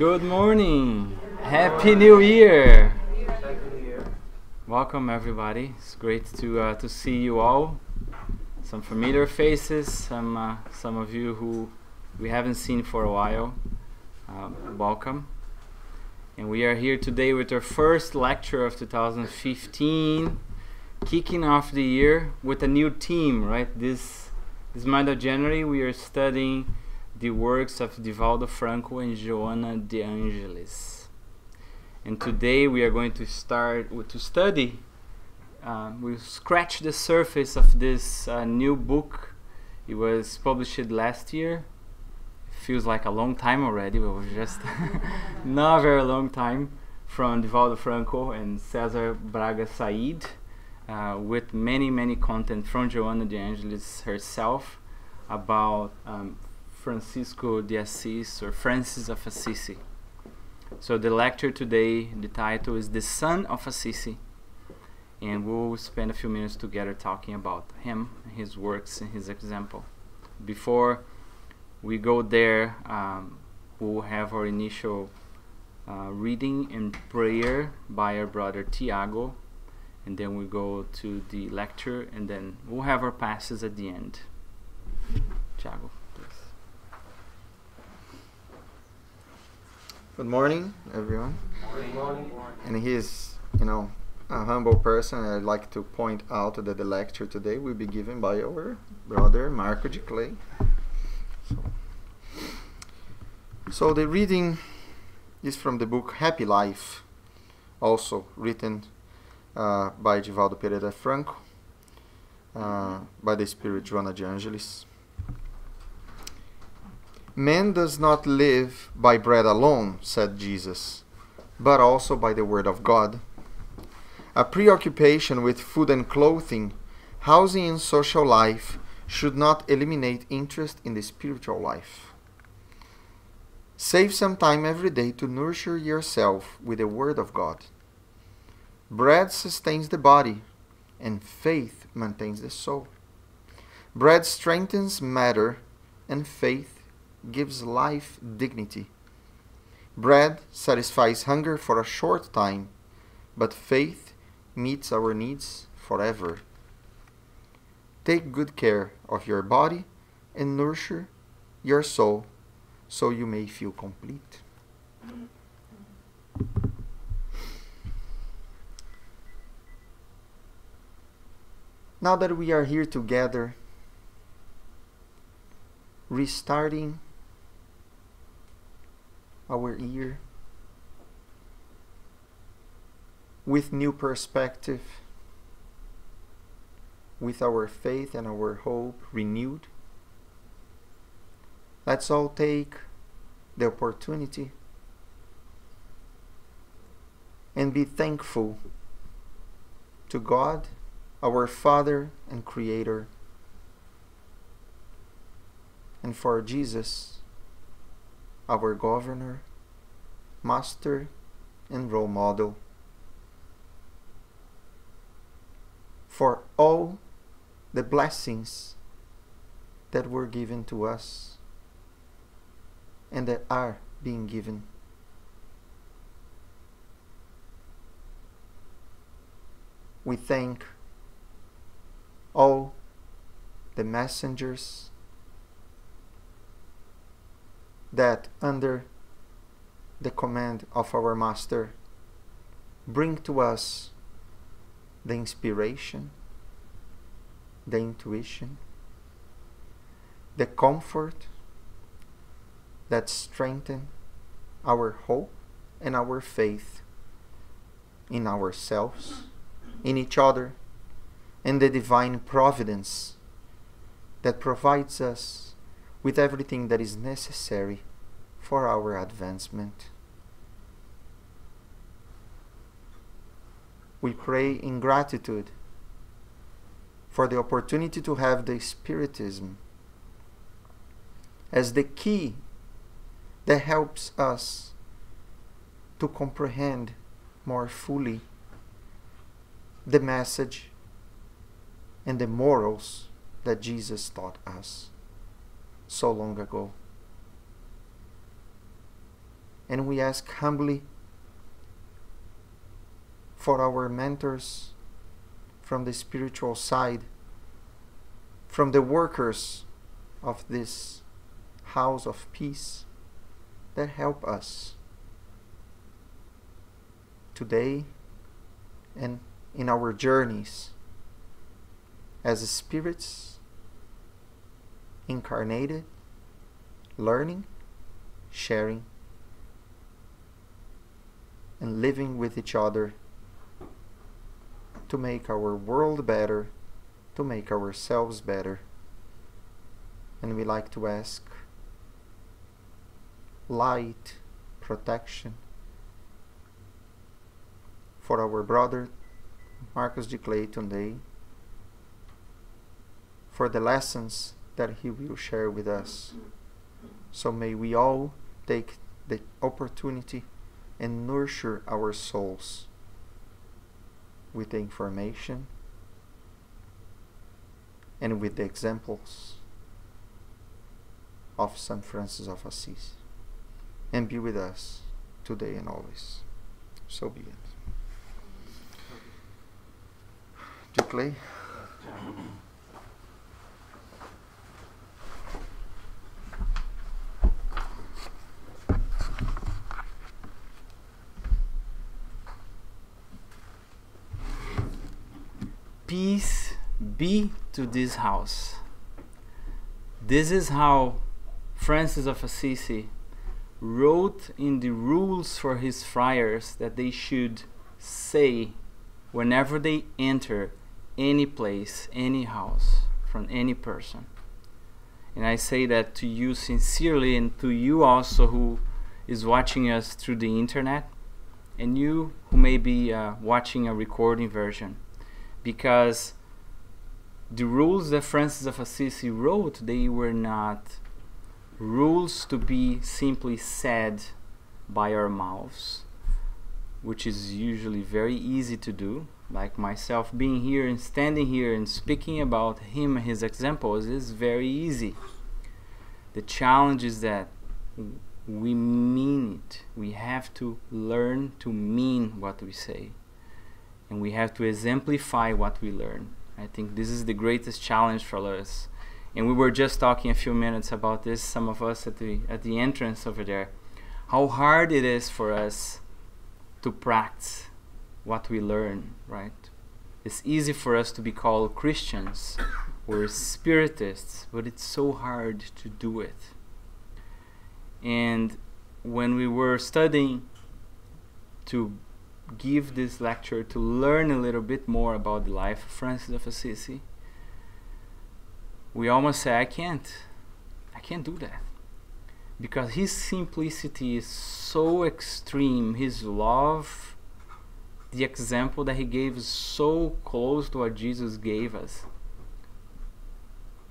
Good morning. Happy New Year. Welcome everybody. It's great to see you all. Some familiar faces, some of you who we haven't seen for a while. Welcome. And we are here today with our first lecture of 2015, kicking off the year with a new theme, right? This month of January we are studying the works of Divaldo Franco and Joana de Angelis. And today we are going to start to study, we'll scratch the surface of this new book. It was published last year. Feels like a long time already, but it was just not a very long time, from Divaldo Franco and Cesar Braga Said, with many content from Joana de Angelis herself about Francisco de Assis, or Francis of Assisi. So the lecture today, the title is The Sun of Assisi, and we'll spend a few minutes together talking about him, his works, and his example. Before we go there, we'll have our initial reading and prayer by our brother Tiago, and then we go to the lecture, and then we'll have our passes at the end. Tiago, please. Good morning, everyone. Good morning. And he's, a humble person. I'd like to point out that the lecture today will be given by our brother Marcos Diclei. So the reading is from the book Happy Life, also written by Divaldo Pereira Franco, by the Spirit Joana de Angelis. Man does not live by bread alone, said Jesus, but also by the word of God. A preoccupation with food and clothing, housing and social life should not eliminate interest in the spiritual life. Save some time every day to nurture yourself with the word of God. Bread sustains the body, and faith maintains the soul. Bread strengthens matter, and faith gives life dignity. Bread satisfies hunger for a short time, but faith meets our needs forever. Take good care of your body and nurture your soul so you may feel complete. Now that we are here together, restarting our year with new perspective, with our faith and our hope renewed, let's all take the opportunity and be thankful to God, our Father and Creator, and for Jesus, our governor, master, and role model, for all the blessings that were given to us and that are being given. We thank all the messengers that, under the command of our Master, bring to us the inspiration, the intuition, the comfort that strengthen our hope and our faith in ourselves, in each other, and the divine providence that provides us with everything that is necessary for our advancement. We pray in gratitude for the opportunity to have the Spiritism as the key that helps us to comprehend more fully the message and the morals that Jesus taught us so long ago. And we ask humbly for our mentors from the spiritual side, from the workers of this house of peace, that help us today and in our journeys as spirits incarnated, learning, sharing, and living with each other to make our world better, to make ourselves better. And we like to ask light, protection for our brother Marcos Diclei today, for the lessons that he will share with us. So may we all take the opportunity and nurture our souls with the information and with the examples of Saint Francis of Assisi, and be with us today and always. So be it. Diclei. Peace be to this house. This is how Francis of Assisi wrote in the rules for his friars that they should say whenever they enter any place, any house, from any person. And I say that to you sincerely, and to you also who is watching us through the internet, and you who may be watching a recording version. Because the rules that Francis of Assisi wrote, they were not rules to be simply said by our mouths, which is usually very easy to do. Like myself being here and standing here and speaking about him and his examples is very easy. The challenge is that we mean it. We have to learn to mean what we say. And we have to exemplify what we learn. I think this is the greatest challenge for us. And we were just talking a few minutes about this, some of us at the entrance over there, how hard it is for us to practice what we learn, right? It's easy for us to be called Christians or Spiritists, but it's so hard to do it. And when we were studying to give this lecture, to learn a little bit more about the life of Francis of Assisi, we almost say, I can't do that, because his simplicity is so extreme. His love, the example that he gave, is so close to what Jesus gave us,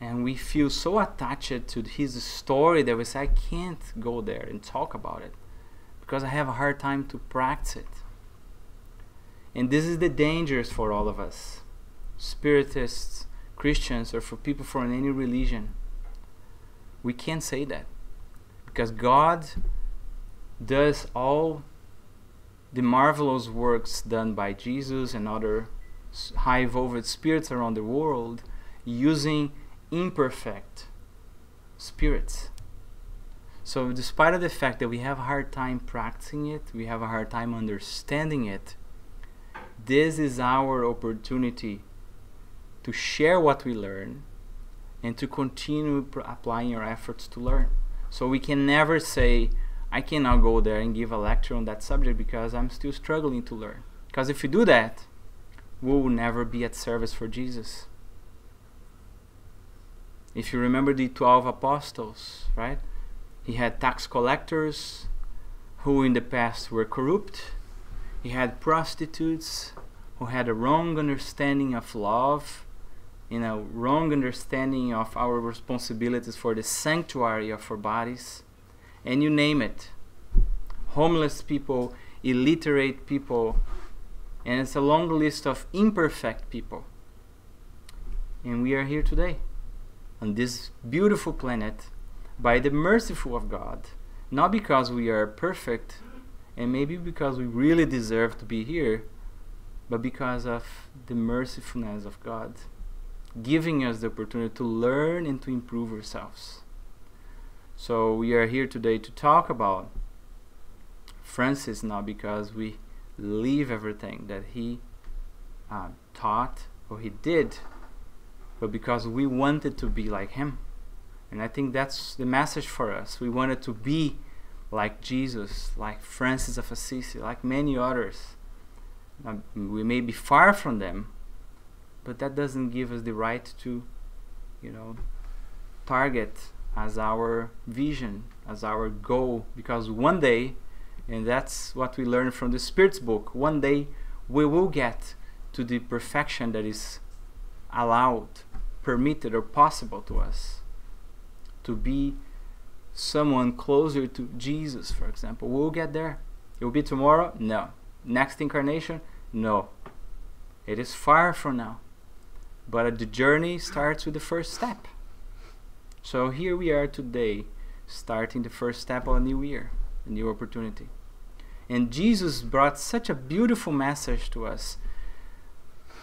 and we feel so attached to his story that we say, I can't go there and talk about it because I have a hard time to practice it. And this is the dangers for all of us, Spiritists, Christians, or for people from any religion. We can't say that, because God does all the marvelous works done by Jesus and other high evolved spirits around the world using imperfect spirits. So despite of the fact that we have a hard time practicing it, we have a hard time understanding it, this is our opportunity to share what we learn and to continue applying our efforts to learn. So we can never say, I cannot go there and give a lecture on that subject because I'm still struggling to learn. Because if we do that, we will never be at service for Jesus. If you remember the 12 apostles, right? He had tax collectors who in the past were corrupt. He had prostitutes who had a wrong understanding of love, and a wrong understanding of our responsibilities for the sanctuary of our bodies, and you name it. Homeless people, illiterate people, and it's a long list of imperfect people. And we are here today on this beautiful planet by the merciful of God, not because we are perfect, and maybe because we really deserve to be here, but because of the mercifulness of God, giving us the opportunity to learn and to improve ourselves. So we are here today to talk about Francis, not because we leave everything that he taught or he did, but because we wanted to be like him. And I think that's the message for us. We wanted to be like Jesus, like Francis of Assisi, like many others. We may be far from them, but that doesn't give us the right to, target as our vision, as our goal, because one day, and that's what we learn from the Spirit's book, one day we will get to the perfection that is allowed, permitted, or possible to us. To be someone closer to Jesus, for example. We'll get there. It will be tomorrow? No. Next incarnation? No. It is far from now. But the journey starts with the first step. So here we are today, starting the first step of a new year, a new opportunity. And Jesus brought such a beautiful message to us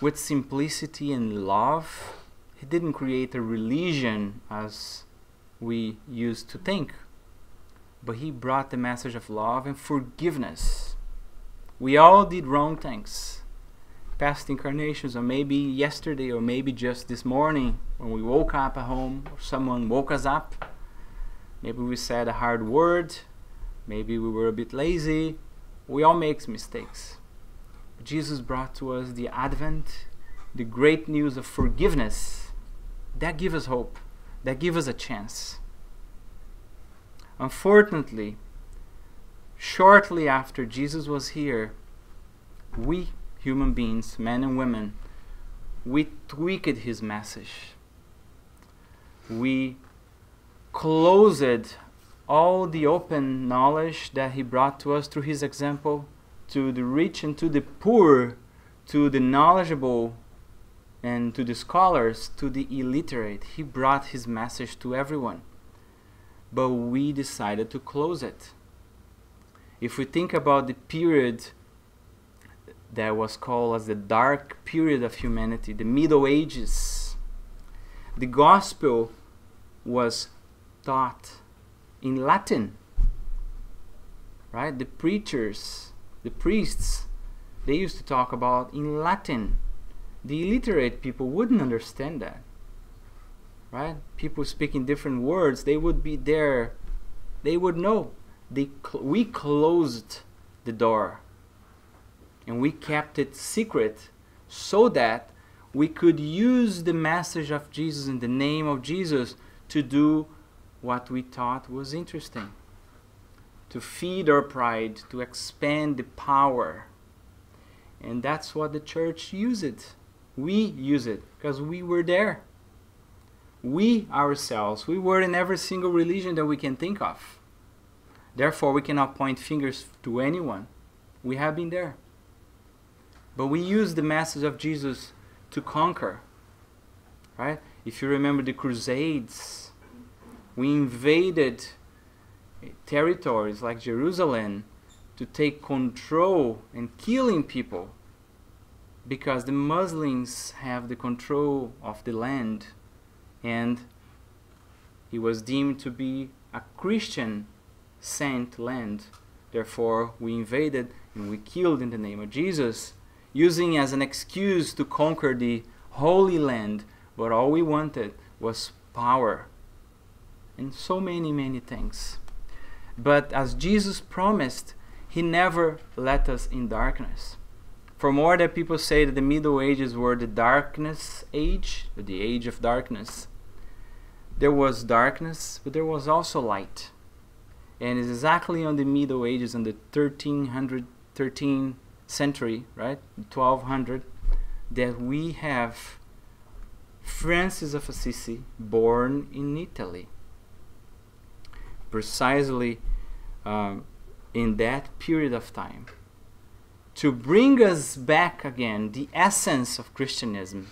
with simplicity and love. He didn't create a religion as we used to think, but he brought the message of love and forgiveness. We all did wrong things, past incarnations, or maybe yesterday, or maybe just this morning when we woke up at home, or someone woke us up. Maybe we said a hard word, maybe we were a bit lazy. We all make mistakes. Jesus brought to us the Advent, the great news of forgiveness. That gives us hope. That gives us a chance. Unfortunately, shortly after Jesus was here, we human beings, men and women, we tweaked his message. We closed all the open knowledge that he brought to us through his example, to the rich and to the poor, to the knowledgeable and to the scholars, to the illiterate. He brought his message to everyone. But we decided to close it. If we think about the period that was called as the dark period of humanity, the Middle Ages, the gospel was taught in Latin, right? The preachers, the priests, they used to talk about in Latin. The illiterate people wouldn't understand that, right? People speaking different words, they would be there, they would know. We closed the door and we kept it secret so that we could use the message of Jesus in the name of Jesus to do what we thought was interesting, to feed our pride, to expand the power. And that's what the church used. We use it because we were there. We ourselves, we were in every single religion that we can think of. Therefore, we cannot point fingers to anyone. We have been there. But we use the message of Jesus to conquer, right? If you remember the Crusades, we invaded territories like Jerusalem to take control and killing people because the Muslims have the control of the land, and it was deemed to be a Christian saint land. Therefore, we invaded and we killed in the name of Jesus, using as an excuse to conquer the Holy Land, but all we wanted was power. And so many things. But as Jesus promised, he never let us in darkness. For more that people say that the Middle Ages were the darkness age, the age of darkness, there was darkness, but there was also light. And it's exactly on the Middle Ages, in the 13th century, right, 1200, that we have Francis of Assisi, born in Italy. Precisely in that period of time, to bring us back again the essence of Christianism,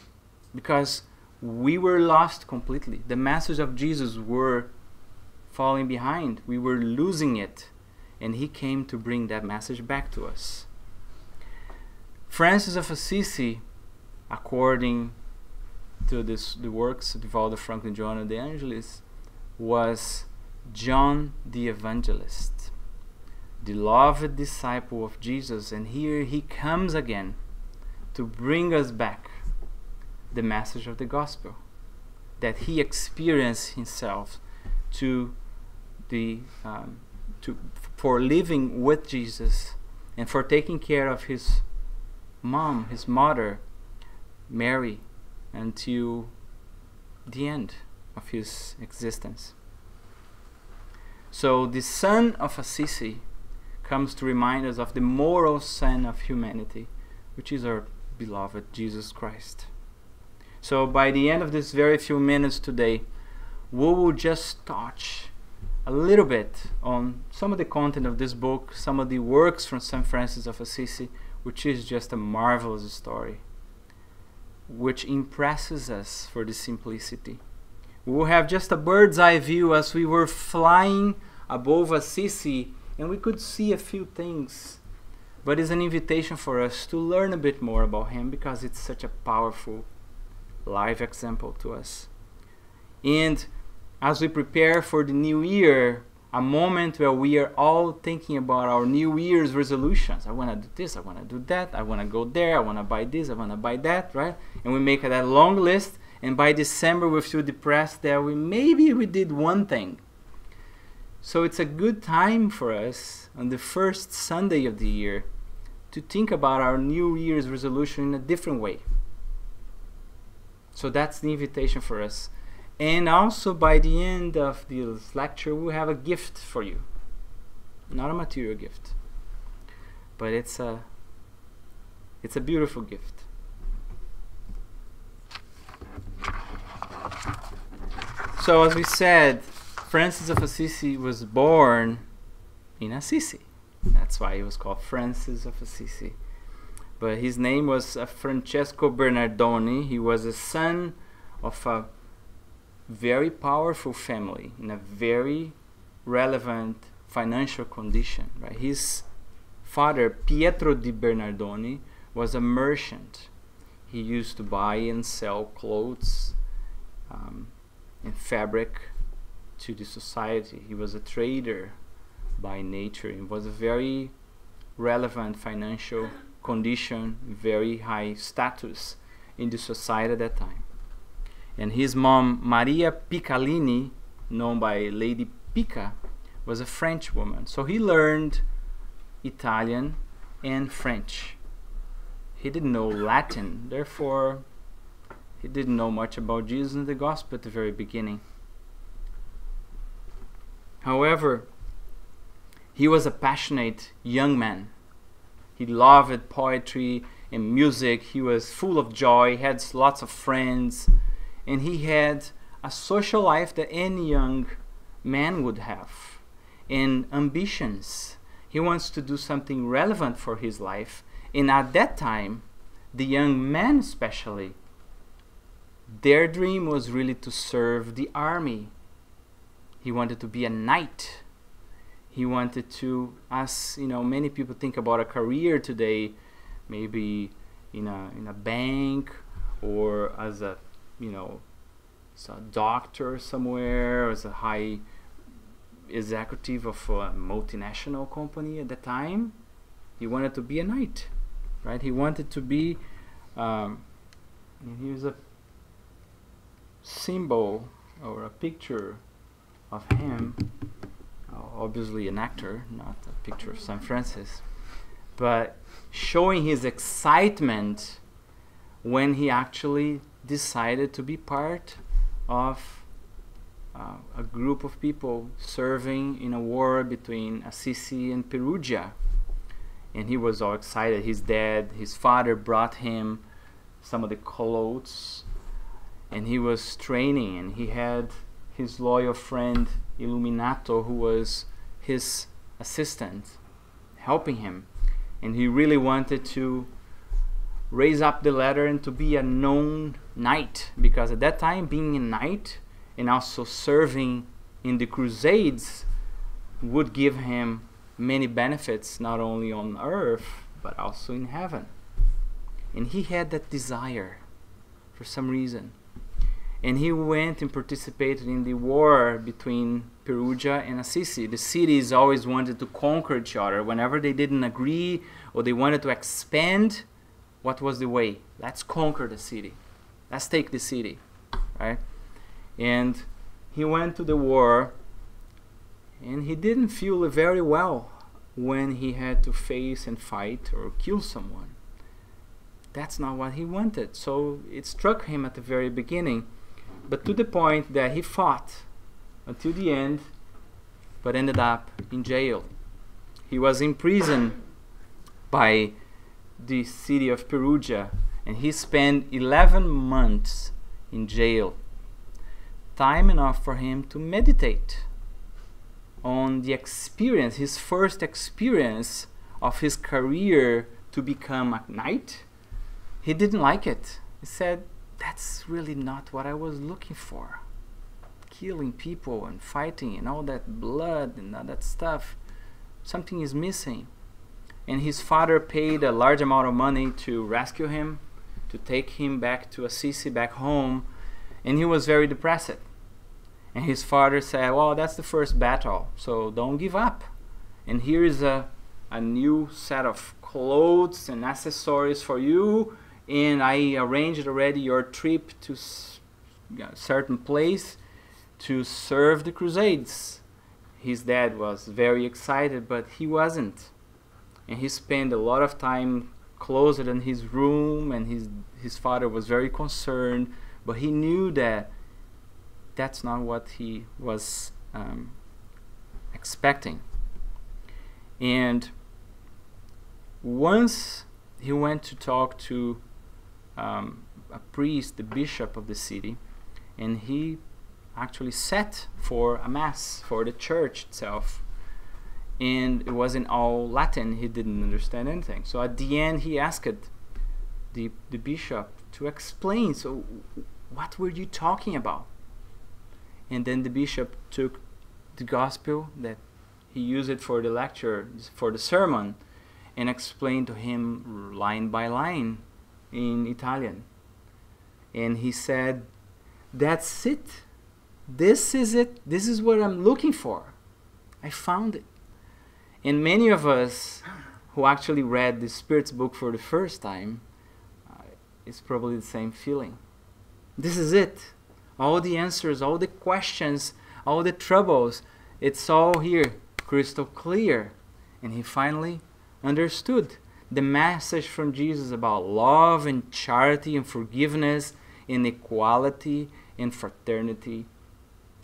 because we were lost completely. The message of Jesus were falling behind. We were losing it. And he came to bring that message back to us. Francis of Assisi, according to the works of Divaldo Franklin Johanna de Angelis, was John the Evangelist, the beloved disciple of Jesus. And here he comes again to bring us back the message of the gospel that he experienced himself for living with Jesus and for taking care of his mom, his mother, Mary, until the end of his existence. So the Sun of Assisi comes to remind us of the moral son of humanity, which is our beloved Jesus Christ. So by the end of this very few minutes today, we will just touch a little bit on some of the content of this book, some of the works from St. Francis of Assisi, which is just a marvelous story, which impresses us for the simplicity. We will have just a bird's eye view as we were flying above Assisi, and we could see a few things, but it's an invitation for us to learn a bit more about him because it's such a powerful live example to us. And as we prepare for the new year, a moment where we are all thinking about our New Year's resolutions. I want to do this, I want to do that, I want to go there, I want to buy this, I want to buy that, right? And we make that long list, and by December we feel depressed that maybe we did one thing. So it's a good time for us on the first Sunday of the year to think about our New Year's resolution in a different way. So that's the invitation for us. And also by the end of this lecture, we'll have a gift for you. Not a material gift, but it's a beautiful gift. So as we said, Francis of Assisi was born in Assisi. That's why he was called Francis of Assisi. But his name was Francesco Bernardoni. He was a son of a very powerful family in a very relevant financial condition. Right? His father, Pietro di Bernardoni, was a merchant. He used to buy and sell clothes and fabric to the society. He was a trader by nature. It was a very relevant financial condition, very high status in the society at that time. And his mom, Maria Piccalini, known by Lady Pica, was a French woman. So he learned Italian and French. He didn't know Latin, therefore he didn't know much about Jesus and the gospel at the very beginning. However, he was a passionate young man. He loved poetry and music. He was full of joy, had lots of friends, and he had a social life that any young man would have, and ambitions. He wants to do something relevant for his life. And at that time, the young men especially, their dream was really to serve the army. He wanted to be a knight. He wanted to, as you know, many people think about a career today, maybe in a bank, or as a doctor somewhere, or as a high executive of a multinational company at the time. He wanted to be a knight, right? He wanted to be, and here's a symbol or a picture of him. Obviously an actor, not a picture of St. Francis, but showing his excitement when he actually decided to be part of a group of people serving in a war between Assisi and Perugia. And he was all excited. His father brought him some of the clothes, and he was training, and he had his loyal friend Illuminato, who was his assistant, helping him. And he really wanted to raise up the ladder and to be a known knight, because at that time, being a knight and also serving in the Crusades would give him many benefits, not only on earth, but also in heaven. And he had that desire for some reason. And he went and participated in the war between Perugia and Assisi. The cities always wanted to conquer each other. Whenever they didn't agree or they wanted to expand, what was the way? Let's conquer the city. Let's take the city, right? And he went to the war, and he didn't feel very well when he had to face and fight or kill someone. That's not what he wanted. So it struck him at the very beginning, but to the point that he fought until the end, but ended up in jail. He was imprisoned by the city of Perugia, and he spent 11 months in jail. Time enough for him to meditate on the experience, his first experience of his career to become a knight. He didn't like it. He said, that's really not what I was looking for. Killing people and fighting and all that blood and all that stuff. Something is missing. And his father paid a large amount of money to rescue him, to take him back to Assisi, back home. And he was very depressed. And his father said, well, that's the first battle, so don't give up. And here is a new set of clothes and accessories for you. And I arranged already your trip to a certain place to serve the Crusades. His dad was very excited, but he wasn't. And he spent a lot of time closed in his room, and his father was very concerned, but he knew that that's not what he was expecting. And once he went to talk to a priest, the bishop of the city, and he actually sat for a mass for the church itself. And it was in all Latin. He didn't understand anything. So at the end, he asked the bishop to explain. So what were you talking about? And then the bishop took the gospel that he used it for the lecture, for the sermon, and explained to him line by line in Italian. And he said, that's it. This is it. This is what I'm looking for. I found it. And many of us who actually read the Spirit's book for the first time, it's probably the same feeling. This is it. All the answers, all the questions, all the troubles, it's all here, crystal clear. And he finally understood the message from Jesus about love and charity and forgiveness and equality and fraternity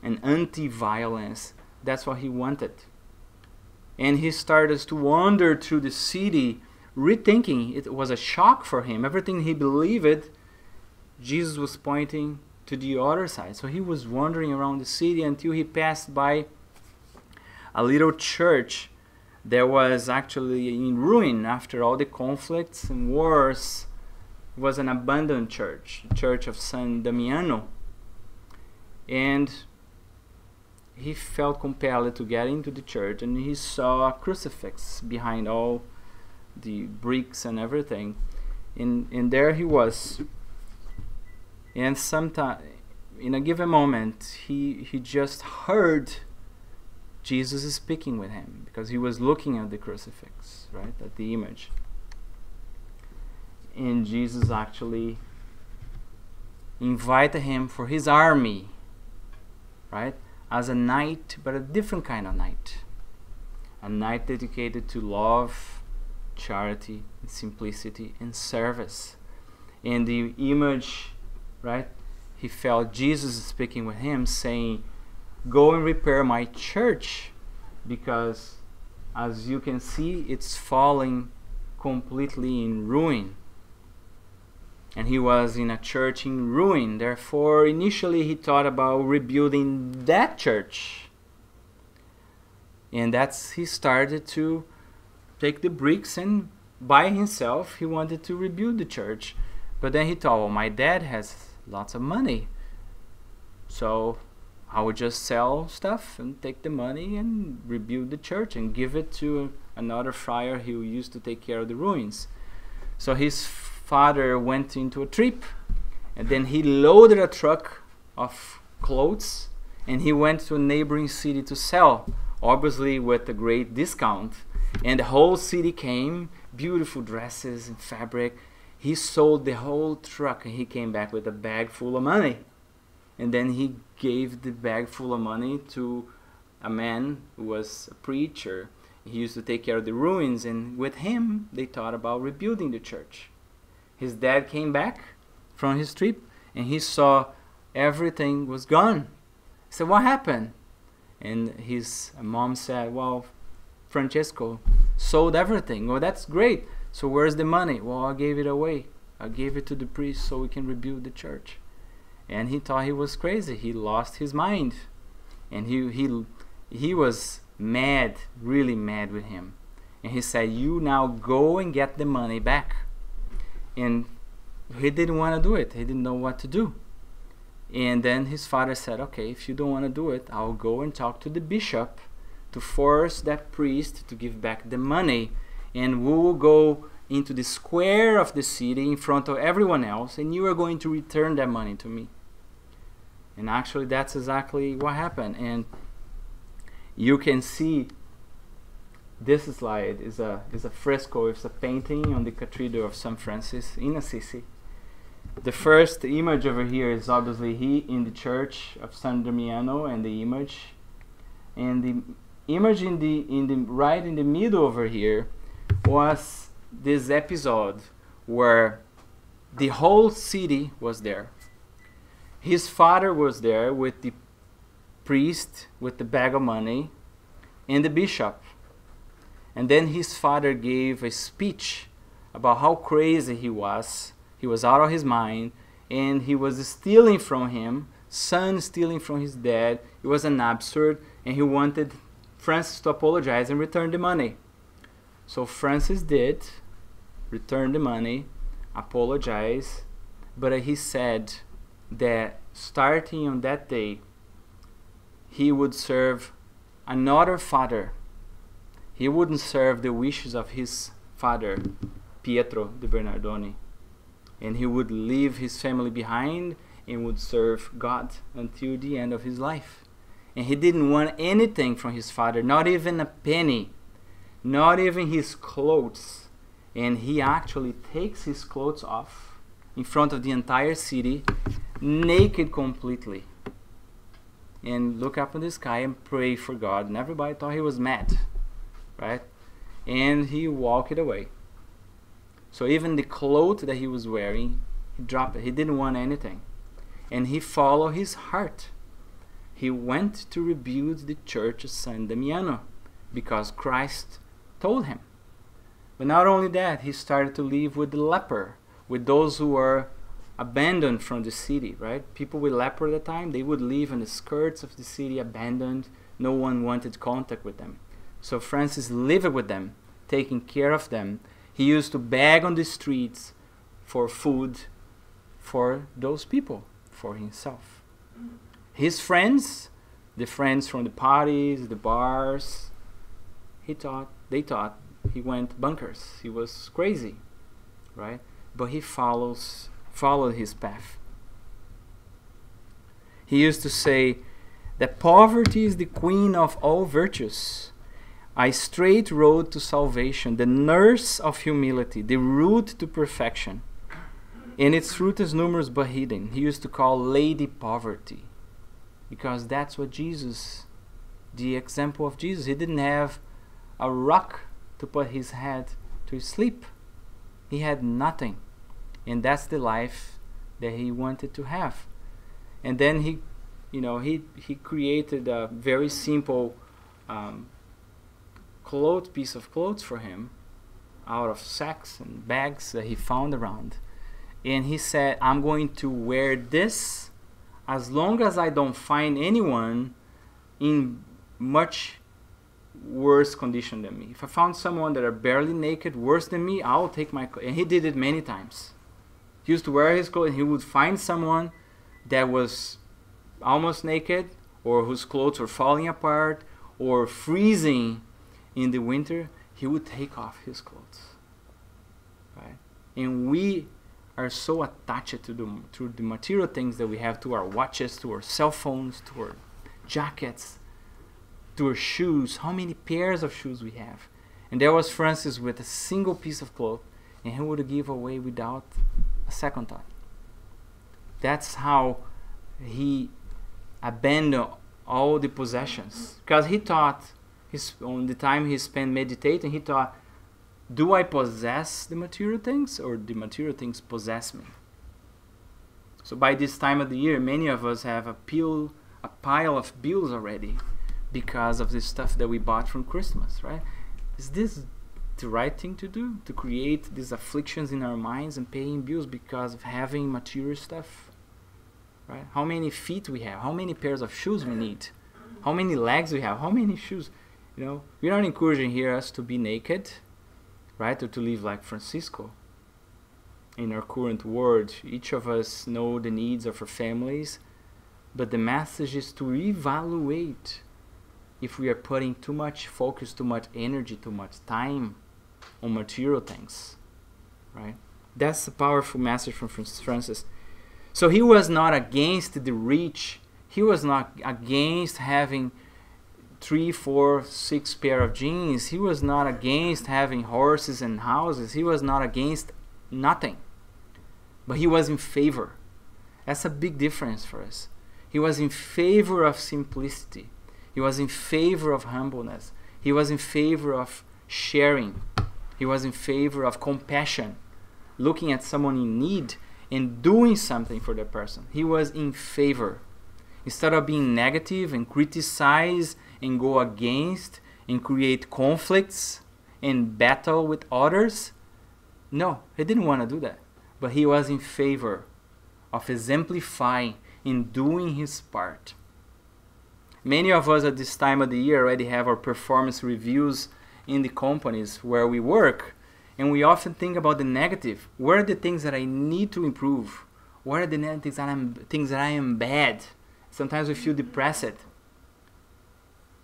and anti-violence. That's what he wanted. And he started to wander through the city, rethinking. It was a shock for him. Everything he believed, Jesus was pointing to the other side. So he was wandering around the city until he passed by a little church that was actually in ruin after all the conflicts and wars. It was an abandoned church, the church of San Damiano. And he felt compelled to get into the church, and he saw a crucifix behind all the bricks and everything. And there he was. And sometime, in a given moment, he just heard Jesus speaking with him, because he was looking at the crucifix, right, at the image. And Jesus actually invited him for his army, right, as a knight, but a different kind of knight. A knight dedicated to love, charity, and simplicity, and service. And the image, right, he felt Jesus speaking with him, saying, go and repair my church, because as you can see, it's falling completely in ruin. And he was in a church in ruin. Therefore, initially he thought about rebuilding that church. And he started to take the bricks, and by himself he wanted to rebuild the church. But then he thought, well, my dad has lots of money, so I would just sell stuff and take the money and rebuild the church and give it to another friar who used to take care of the ruins. So his father went into a trip, and then he loaded a truck of clothes, and he went to a neighboring city to sell, obviously with a great discount. And the whole city came, beautiful dresses and fabric. He sold the whole truck, and he came back with a bag full of money. And then he gave the bag full of money to a man who was a preacher. He used to take care of the ruins, and with him, they thought about rebuilding the church. His dad came back from his trip, and he saw everything was gone. He said, "What happened?" And his mom said, "Well, Francesco sold everything." "Well, that's great. So where's the money?" "Well, I gave it away. I gave it to the priest so we can rebuild the church." And he thought he was crazy. He lost his mind. And he was mad, really mad with him. And he said, "You now go and get the money back." And he didn't want to do it. He didn't know what to do. And then his father said, "Okay, if you don't want to do it, I'll go and talk to the bishop to force that priest to give back the money. And we will go into the square of the city in front of everyone else, and you are going to return that money to me." And actually, that's exactly what happened. And you can see this slide is a fresco. It's a painting on the Cathedral of St. Francis in Assisi. The first image over here is obviously he in the church of San Damiano, and the image in the right in the middle over here was this episode where the whole city was there. His father was there with the priest with the bag of money and the bishop. And then his father gave a speech about how crazy he was. He was out of his mind, and he was stealing from him, son stealing from his dad. It was an absurd, and he wanted Francis to apologize and return the money. So Francis did, return the money, apologize, but he said that starting on that day, he would serve another father. He wouldn't serve the wishes of his father, Pietro de Bernardoni. And he would leave his family behind and would serve God until the end of his life. And he didn't want anything from his father, not even a penny, not even his clothes. And he actually takes his clothes off in front of the entire city, naked completely, and look up in the sky and pray for God. And everybody thought he was mad, right? And he walked away. So even the clothes that he was wearing, he dropped it. He didn't want anything. And he followed his heart. He went to rebuild the church of San Damiano because Christ told him. But not only that, he started to live with the leper, with those who were abandoned from the city, right? People with leper at the time, they would live on the skirts of the city, abandoned. No one wanted contact with them. So Francis lived with them, taking care of them. He used to beg on the streets for food for those people, for himself. His friends, the friends from the parties, the bars, they thought he went bonkers. He was crazy, right? But he followed his path. He used to say that poverty is the queen of all virtues, a straight road to salvation, the nurse of humility, the root to perfection. And its fruit is numerous but hidden. He used to call Lady Poverty, because that's what Jesus, the example of Jesus, he didn't have a rock to put his head to sleep. He had nothing. And that's the life that he wanted to have. And then he created a very simple piece of clothes for him out of sacks and bags that he found around. And he said, I'm going to wear this as long as I don't find anyone in much worse condition than me. If I found someone that are barely naked, worse than me, I'll take my clothes. And he did it many times. He used to wear his clothes, and he would find someone that was almost naked or whose clothes were falling apart or freezing in the winter, he would take off his clothes. Right? And we are so attached to the material things that we have, to our watches, to our cell phones, to our jackets, to our shoes. How many pairs of shoes we have? And there was Francis with a single piece of cloth, and he would give away without a second thought. That's how he abandoned all the possessions, because he thought, on the time he spent meditating, he thought, do I possess the material things, or the material things possess me? So by this time of the year, many of us have a pile of bills already because of the stuff that we bought from Christmas, right? Is this the right thing to do? To create these afflictions in our minds and paying bills because of having material stuff? Right? How many feet we have? How many pairs of shoes we need? How many legs we have? How many shoes? You know, we're not encouraging here us to be naked, right? Or to live like Francisco. In our current world, each of us know the needs of our families, but the message is to evaluate if we are putting too much focus, too much energy, too much time on material things, right? That's a powerful message from Francis. So he was not against the rich. He was not against having 3, 4, 6 pair of jeans. He was not against having horses and houses. He was not against nothing. But he was in favor. That's a big difference for us. He was in favor of simplicity. He was in favor of humbleness. He was in favor of sharing. He was in favor of compassion, looking at someone in need and doing something for that person. He was in favor. Instead of being negative and criticize and go against and create conflicts and battle with others, no, he didn't want to do that. But he was in favor of exemplifying and doing his part. Many of us at this time of the year already have our performance reviews in the companies where we work, and we often think about the negative. What are the things that I need to improve? What are the things that I am bad? Sometimes we feel depressed.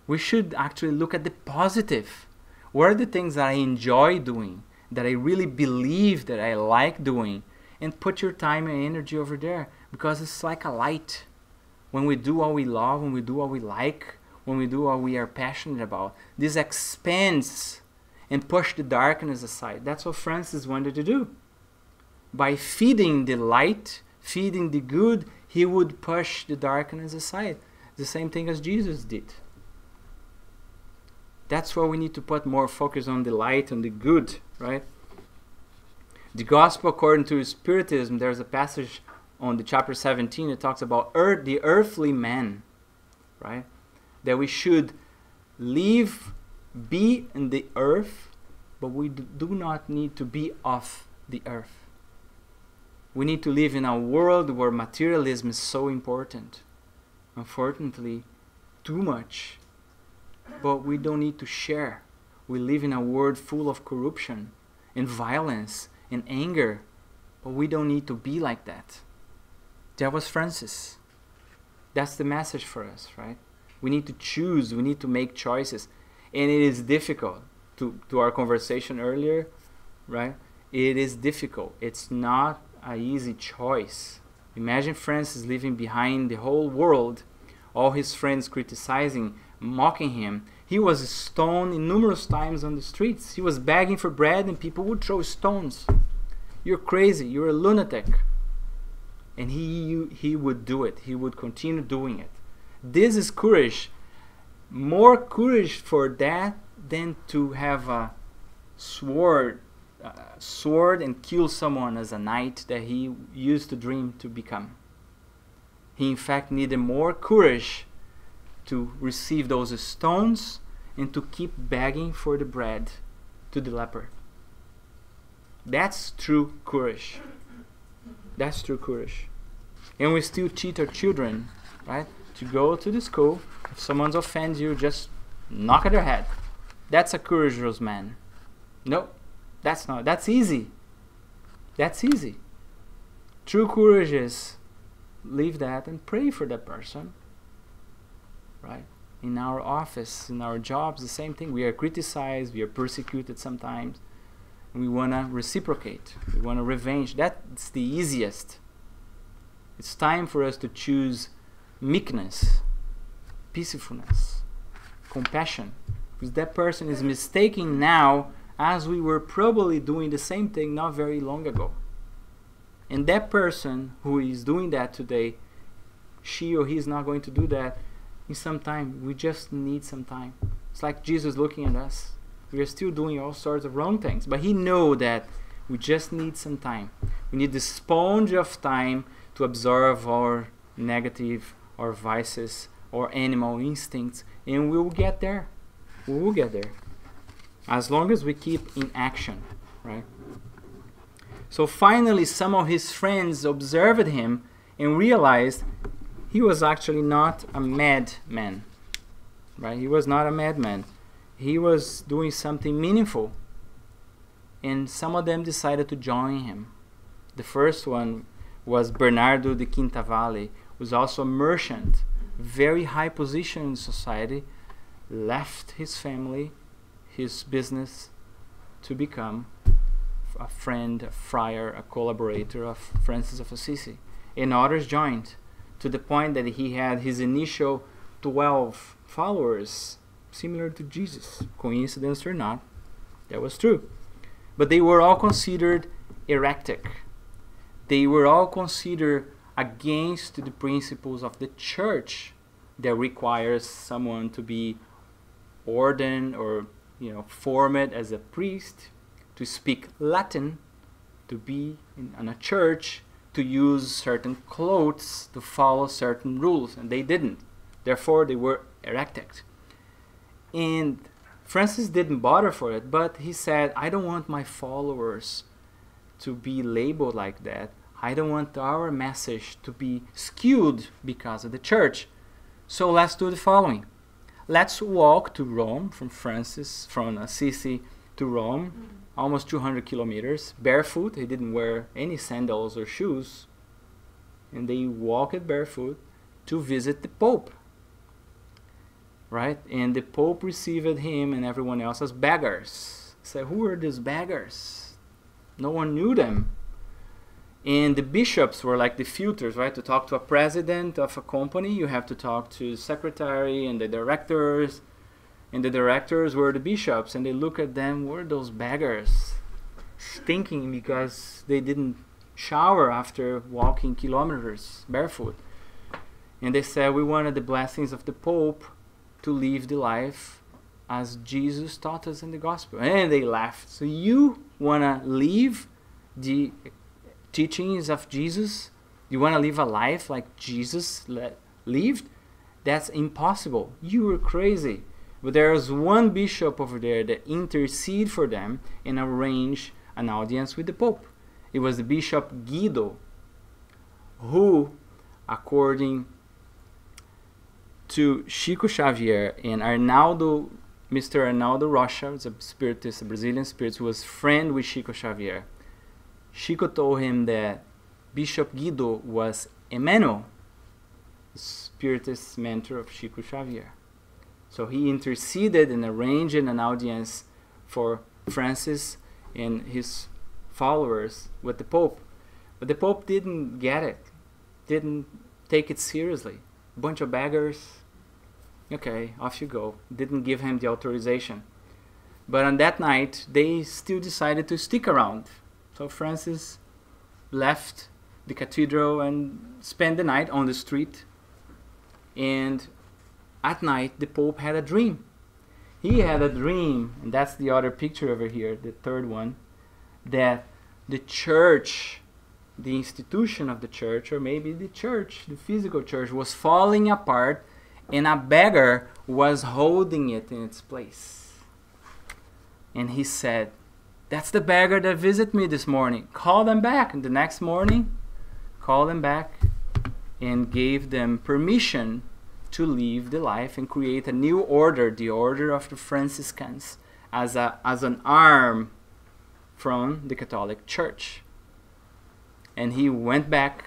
We should actually look at the positive. What are the things that I enjoy doing, that I really believe that I like doing? And put your time and energy over there, because it's like a light. When we do what we love, when we do what we like, when we do what we are passionate about, this expands and push the darkness aside. That's what Francis wanted to do. By feeding the light, feeding the good, he would push the darkness aside. The same thing as Jesus did. That's why we need to put more focus on the light, on the good, right? The Gospel according to Spiritism, there's a passage on the chapter 17, it talks about the earthly man, right? That we should be in the earth, but we do not need to be of the earth. We need to live in a world where materialism is so important. Unfortunately, too much. But we don't need to share. We live in a world full of corruption and violence and anger, but we don't need to be like that. That was Francis. That's the message for us, right? We need to choose. We need to make choices. And it is difficult. To our conversation earlier, right? It is difficult. It's not an easy choice. Imagine Francis living behind the whole world, all his friends criticizing, mocking him. He was stoned numerous times on the streets. He was begging for bread and people would throw stones. You're crazy. You're a lunatic. And he would do it. He would continue doing it. This is courage. More courage for that than to have a sword and kill someone as a knight that he used to dream to become. He in fact needed more courage to receive those stones and to keep begging for the bread to the leper. That's true courage. That's true courage. And we still teach our children, right, to go to the school. If someone offends you, just knock at their head. That's a courageous man. No, that's not. That's easy. That's easy. True courage is leave that and pray for that person. right? In our office, in our jobs, the same thing. We are criticized, we are persecuted sometimes. And we want to reciprocate. We want to revenge. That's the easiest. It's time for us to choose meekness, peacefulness, compassion. Because that person is mistaking now as we were probably doing the same thing not very long ago. And that person who is doing that today, she or he is not going to do that in some time. We just need some time. It's like Jesus looking at us. We are still doing all sorts of wrong things. But he knows that we just need some time. We need the sponge of time to absorb our negative, our vices, our animal instincts. And we will get there. We will get there. As long as we keep in action, right? So finally, some of his friends observed him and realized he was actually not a madman, right? He was not a madman. He was doing something meaningful. And some of them decided to join him. The first one was Bernardo de Quintavalle, who was also a merchant, very high position in society, left his family, his business, to become a friend, a friar, a collaborator of Francis of Assisi. And others joined, to the point that he had his initial 12 followers, similar to Jesus. Coincidence or not, that was true. But they were all considered heretic. They were all considered against the principles of the church that requires someone to be ordained or formed as a priest, to speak Latin, to be in a church, to use certain clothes, to follow certain rules, and they didn't. Therefore, they were heretic. And Francis didn't bother for it, but he said, I don't want my followers to be labeled like that. I don't want our message to be skewed because of the church. So let's do the following. Let's walk to Rome, from Assisi to Rome, almost 200 kilometers, barefoot. He didn't wear any sandals or shoes. And they walked barefoot to visit the Pope. Right? And the Pope received him and everyone else as beggars. Said, who are these beggars? No one knew them. And the bishops were like the filters, right? To talk to a president of a company, you have to talk to the secretary and the directors. And the directors were the bishops. And they look at them, what are those beggars? Stinking because they didn't shower after walking kilometers barefoot. And they said, we wanted the blessings of the Pope to live the life as Jesus taught us in the gospel. And they laughed. So you want to leave the teachings of Jesus? You want to live a life like Jesus lived? That's impossible. You were crazy. But there's one bishop over there that interceded for them and arranged an audience with the Pope. It was the Bishop Guido, who, according to Chico Xavier and Mr. Arnaldo Rocha, a spiritist, a Brazilian spiritist, who was friend with Chico Xavier. Chico told him that Bishop Guido was Emmanuel, the spiritist mentor of Chico Xavier. So he interceded and arranged an audience for Francis and his followers with the Pope. But the Pope didn't get it, didn't take it seriously. A bunch of beggars, okay, off you go. Didn't give him the authorization. But on that night, they still decided to stick around. So Francis left the cathedral and spent the night on the street. And at night, the Pope had a dream. He had a dream, and that's the other picture over here, the third one, that the church, the institution of the church, or maybe the church, the physical church, was falling apart, and a beggar was holding it in its place. And he said, that's the beggar that visited me this morning. Call them back. And the next morning, called them back and gave them permission to live the life and create a new order, the order of the Franciscans, as an arm from the Catholic Church. And he went back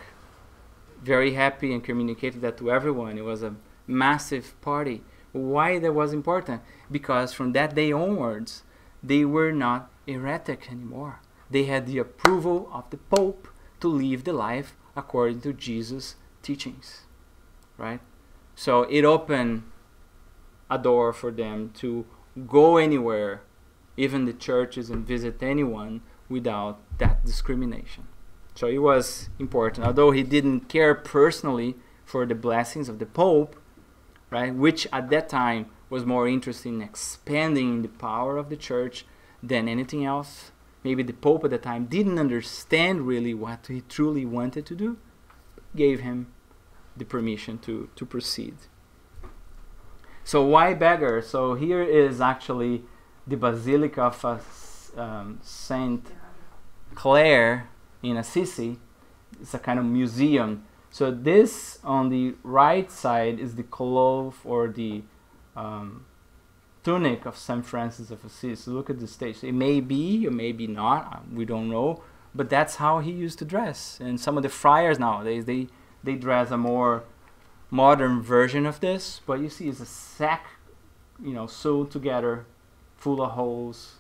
very happy and communicated that to everyone. It was a massive party. Why that was important? Because from that day onwards, they were not heretic anymore. They had the approval of the Pope to live the life according to Jesus' teachings, right? So it opened a door for them to go anywhere, even the churches, and visit anyone without that discrimination. So it was important. Although he didn't care personally for the blessings of the Pope, right, which at that time was more interested in expanding the power of the church than anything else. Maybe the Pope at the time didn't understand really what he truly wanted to do, gave him the permission to proceed. So why beggar? So here is actually the Basilica of Saint Clare in Assisi. It's a kind of museum. So this on the right side is the cloth or the tunic of St. Francis of Assisi. So look at the stage. It may be or maybe not. We don't know. But that's how he used to dress. And some of the friars nowadays, they dress a more modern version of this. But you see, it's a sack, sewed together, full of holes.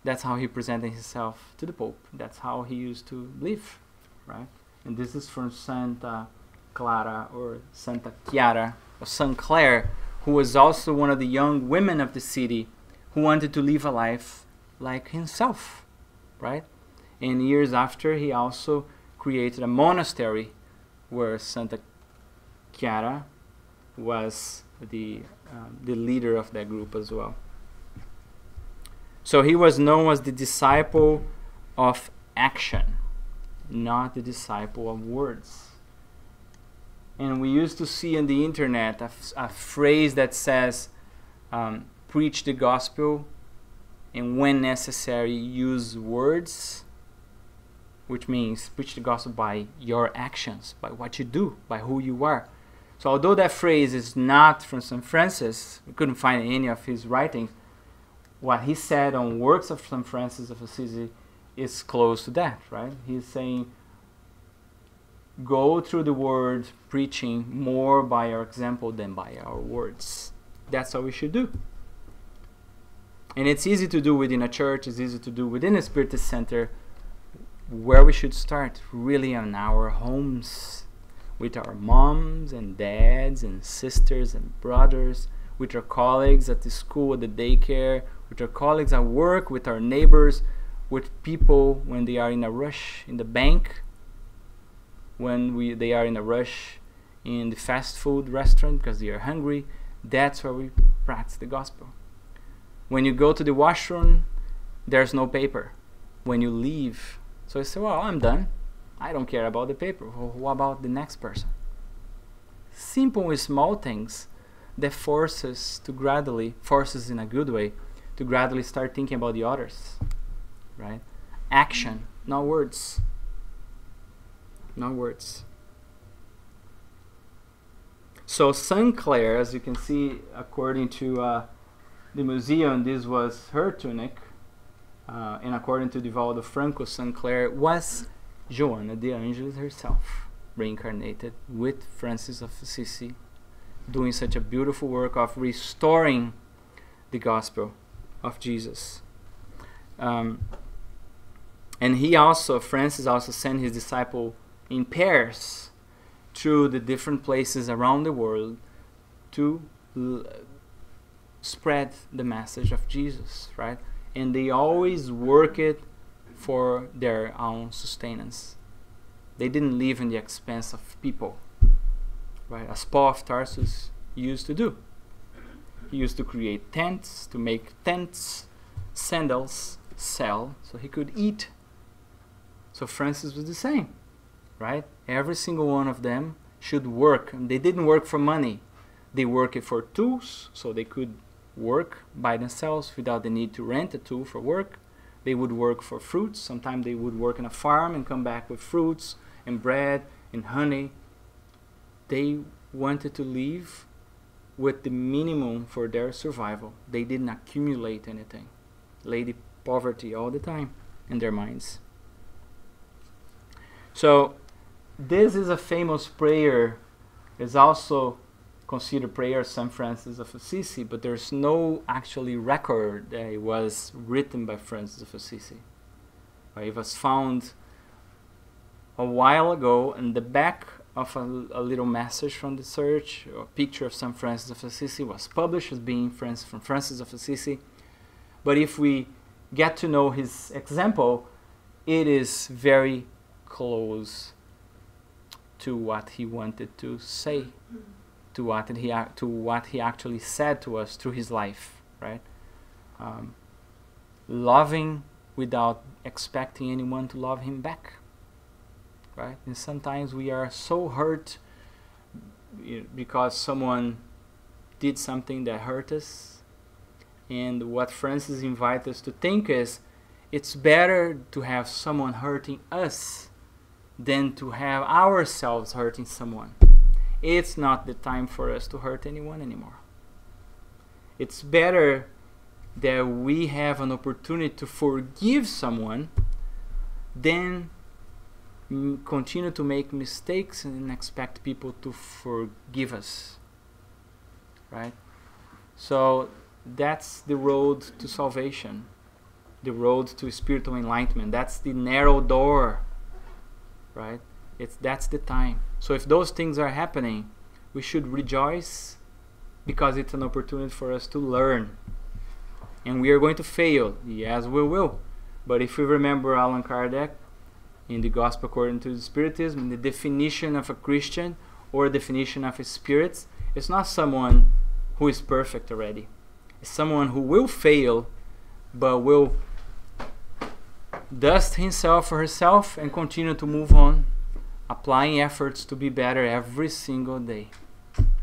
That's how he presented himself to the Pope. That's how he used to live, right? And this is from Santa Clara or Santa Chiara or Saint Clare, who was also one of the young women of the city who wanted to live a life like himself, right? And years after, he also created a monastery where Santa Chiara was the leader of that group as well. So he was known as the disciple of action, not the disciple of words. And we used to see on the internet a phrase that says, preach the gospel, and when necessary, use words, which means preach the gospel by your actions, by what you do, by who you are. So although that phrase is not from St. Francis, we couldn't find any of his writings, what he said on works of St. Francis of Assisi is close to that, right? He's saying, go through the word preaching more by our example than by our words. That's what we should do. And it's easy to do within a church, it's easy to do within a Spiritist center. Where we should start, really in our homes, with our moms and dads and sisters and brothers, with our colleagues at the school, at the daycare, with our colleagues at work, with our neighbors, with people when they are in a rush in the bank, when they are in a rush in the fast food restaurant because they are hungry. That's where we practice the gospel. When you go to the washroom, there's no paper. When you leave, so you say, well, I'm done. I don't care about the paper. Well, what about the next person? Simple and small things that forces in a good way, to gradually start thinking about the others, right? Action, not words. Not words. So Saint Clare, as you can see, according to the museum, this was her tunic, and according to Divaldo Franco, Saint Clare was Joanna de Angelis herself, reincarnated with Francis of Assisi, doing such a beautiful work of restoring the gospel of Jesus. And Francis also sent his disciple in pairs through the different places around the world to spread the message of Jesus, right? And they always work it for their own sustenance. They didn't live in the expense of people, right? As Paul of Tarsus used to do. He used to create tents, to make tents, sandals, sell, so he could eat. So Francis was the same, right? Every single one of them should work. And they didn't work for money. They worked for tools, so they could work by themselves without the need to rent a tool for work. They would work for fruits. Sometimes they would work in a farm and come back with fruits and bread and honey. They wanted to live with the minimum for their survival. They didn't accumulate anything. Lady poverty all the time in their minds. So this is a famous prayer. It's also consider prayer of St. Francis of Assisi, but there's no actually record that it was written by Francis of Assisi. It was found a while ago in the back of a little message from the church. A picture of St. Francis of Assisi was published as being from Francis of Assisi. But if we get to know his example, it is very close to what he wanted to say, to what he actually said to us through his life, right? Loving without expecting anyone to love him back, right? And sometimes we are so hurt because someone did something that hurt us. And what Francis invites us to think is, it's better to have someone hurting us than to have ourselves hurting someone. It's not the time for us to hurt anyone anymore. It's better that we have an opportunity to forgive someone than continue to make mistakes and expect people to forgive us, right? So that's the road to salvation, the road to spiritual enlightenment. That's the narrow door, right? That's the time. So if those things are happening, we should rejoice, because it's an opportunity for us to learn. And we are going to fail. Yes, we will. But if we remember Allan Kardec in the Gospel According to the Spiritism, in the definition of a Christian or definition of a spirit, it's not someone who is perfect already. It's someone who will fail, but will dust himself or herself and continue to move on, applying efforts to be better every single day,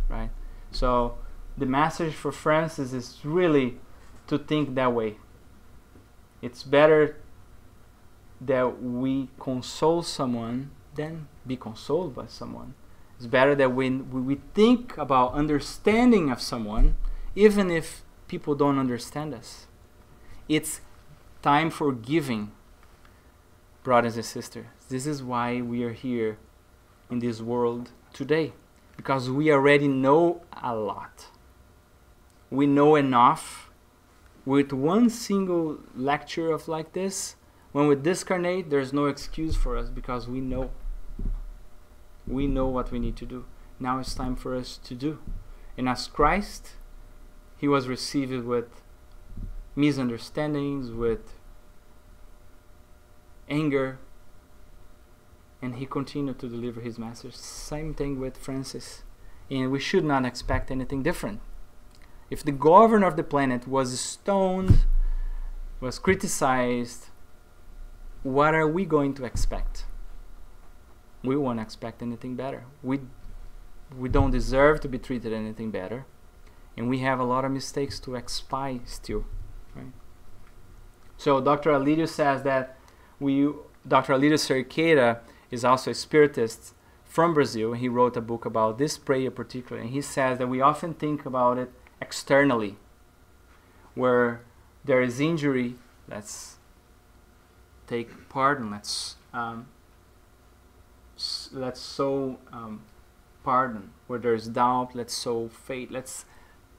right? So the message for Francis is really to think that way. It's better that we console someone than be consoled by someone. It's better that when we think about understanding of someone, even if people don't understand us. It's time for giving, brothers and sisters. This is why we are here in this world today, because we already know a lot. We know enough. With one single lecture of like this, when we discarnate, there's no excuse for us, because we know. We know what we need to do. Now it's time for us to do. And as Christ, he was received with misunderstandings, with anger, and he continued to deliver his message. Same thing with Francis. And we should not expect anything different. If the governor of the planet was stoned, was criticized, what are we going to expect? We won't expect anything better. We don't deserve to be treated anything better. And we have a lot of mistakes to expie still, right? So Dr. Alírio says that Dr. Alírio Cerqueira is also a Spiritist from Brazil. He wrote a book about this prayer particularly. And he says that we often think about it externally. Where there is injury, let's take pardon. Let's sow pardon. Where there is doubt, let's sow faith. Let's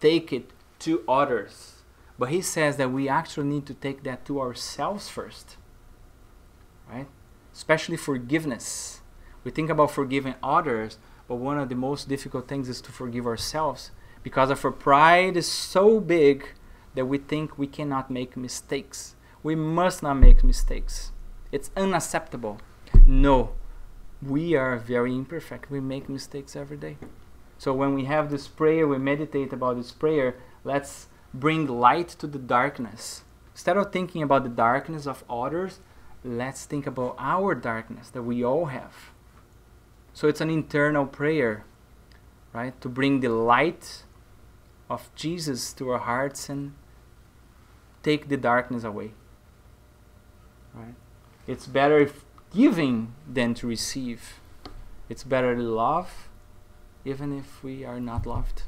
take it to others. But he says that we actually need to take that to ourselves first, right? Especially forgiveness. We think about forgiving others, but one of the most difficult things is to forgive ourselves, because our pride is so big that we think we cannot make mistakes. We must not make mistakes. It's unacceptable. No, we are very imperfect. We make mistakes every day. So when we have this prayer, we meditate about this prayer, let's bring light to the darkness. Instead of thinking about the darkness of others, let's think about our darkness that we all have. So it's an internal prayer, right? To bring the light of Jesus to our hearts and take the darkness away, right? It's better giving than to receive. It's better to love even if we are not loved,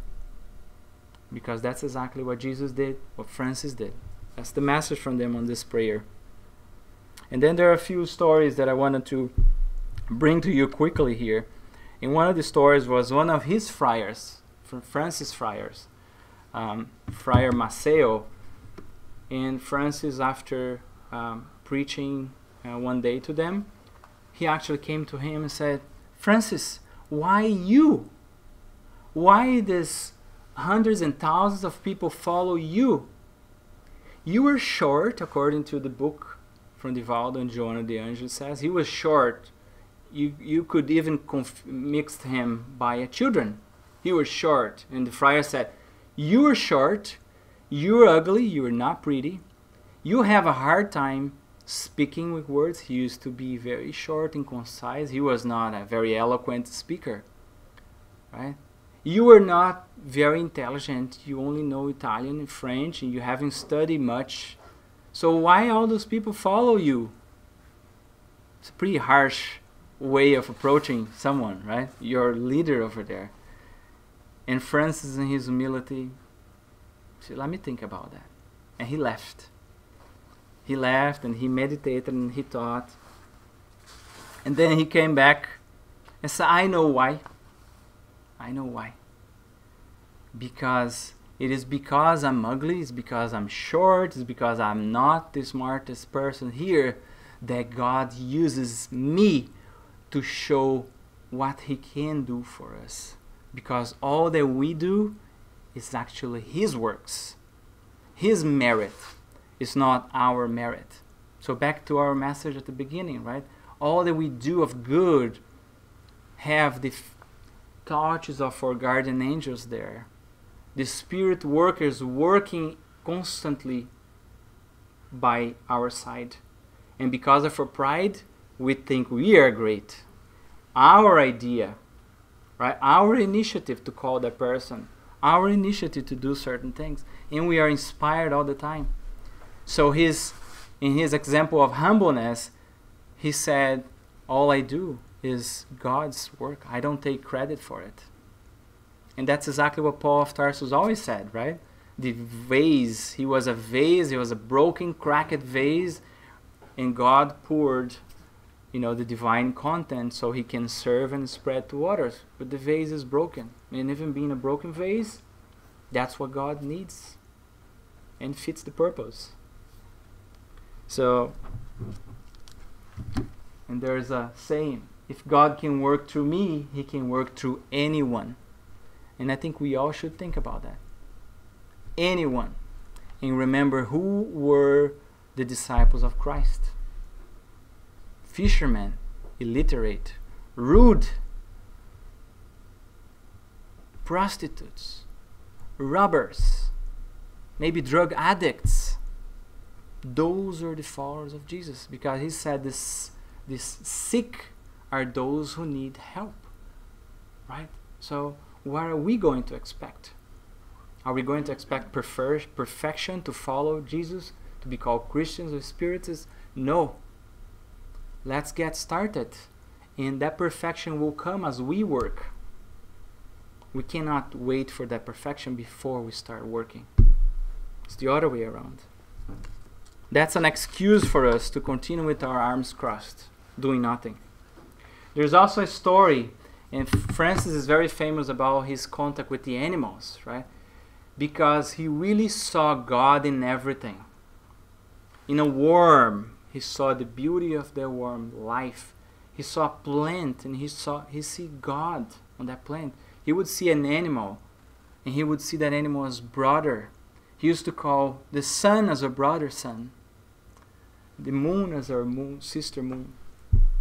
because that's exactly what Jesus did, what Francis did. That's the message from them on this prayer. And then there are a few stories that I wanted to bring to you quickly here. And one of the stories was one of his friars, Francis friars, Friar Maceo. And Francis, after preaching one day to them, he actually came to him and said, Francis, why you? Why does hundreds and thousands of people follow you? You were short, according to the book from Divaldo and Joana de Angelis says. He was short. You could even mix him by children. He was short. And the friar said, you are short, you're ugly, you're not pretty. You have a hard time speaking with words. He used to be very short and concise. He was not a very eloquent speaker. Right? You are not very intelligent. You only know Italian and French, and you haven't studied much. So why all those people follow you? It's a pretty harsh way of approaching someone, right? Your leader over there. And Francis, in his humility, said, let me think about that. And he left. He left and he meditated and he thought. And then he came back and said, I know why. I know why. Because it is because I'm ugly, it's because I'm short, it's because I'm not the smartest person here that God uses me to show what He can do for us. Because all that we do is actually His works. His merit is not our merit. So back to our message at the beginning, right? All that we do of good have the touches of our guardian angels there. The spirit workers working constantly by our side. And because of our pride, we think we are great. Our idea, right? Our initiative to call that person. Our initiative to do certain things. And we are inspired all the time. So in his example of humbleness, he said, all I do is God's work. I don't take credit for it. And that's exactly what Paul of Tarsus always said, right? The vase, he was a vase, he was a broken, cracked vase, and God poured, the divine content so he can serve and spread to others. But the vase is broken. And even being a broken vase, that's what God needs and fits the purpose. So, and there's a saying, if God can work through me, He can work through anyone. And I think we all should think about that. Anyone. And remember who were the disciples of Christ. Fishermen, illiterate, rude, prostitutes, robbers, maybe drug addicts. Those are the followers of Jesus, because He said this sick are those who need help. Right? So what are we going to expect? Are we going to expect perfection to follow Jesus, to be called Christians or Spiritists? No. Let's get started. And that perfection will come as we work. We cannot wait for that perfection before we start working. It's the other way around. That's an excuse for us to continue with our arms crossed, doing nothing. There's also a story, and Francis is very famous about his contact with the animals, right? Because he really saw God in everything. In a worm, he saw the beauty of the worm, life. He saw a plant, and he see God on that plant. He would see an animal, and he would see that animal as brother. He used to call the sun as a brother sun, the moon as our moon, sister moon.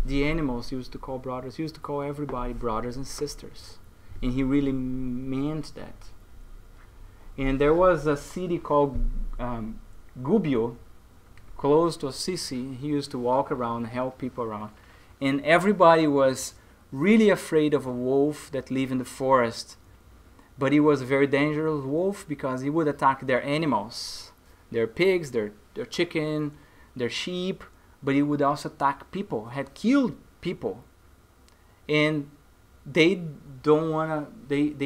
The animals he used to call brothers. He used to call everybody brothers and sisters. And he really meant that. And there was a city called Gubbio, close to Assisi. He used to walk around, help people around. And everybody was really afraid of a wolf that lived in the forest. But he was a very dangerous wolf because he would attack their animals, their pigs, their chicken, their sheep. But he would also attack people, had killed people. And they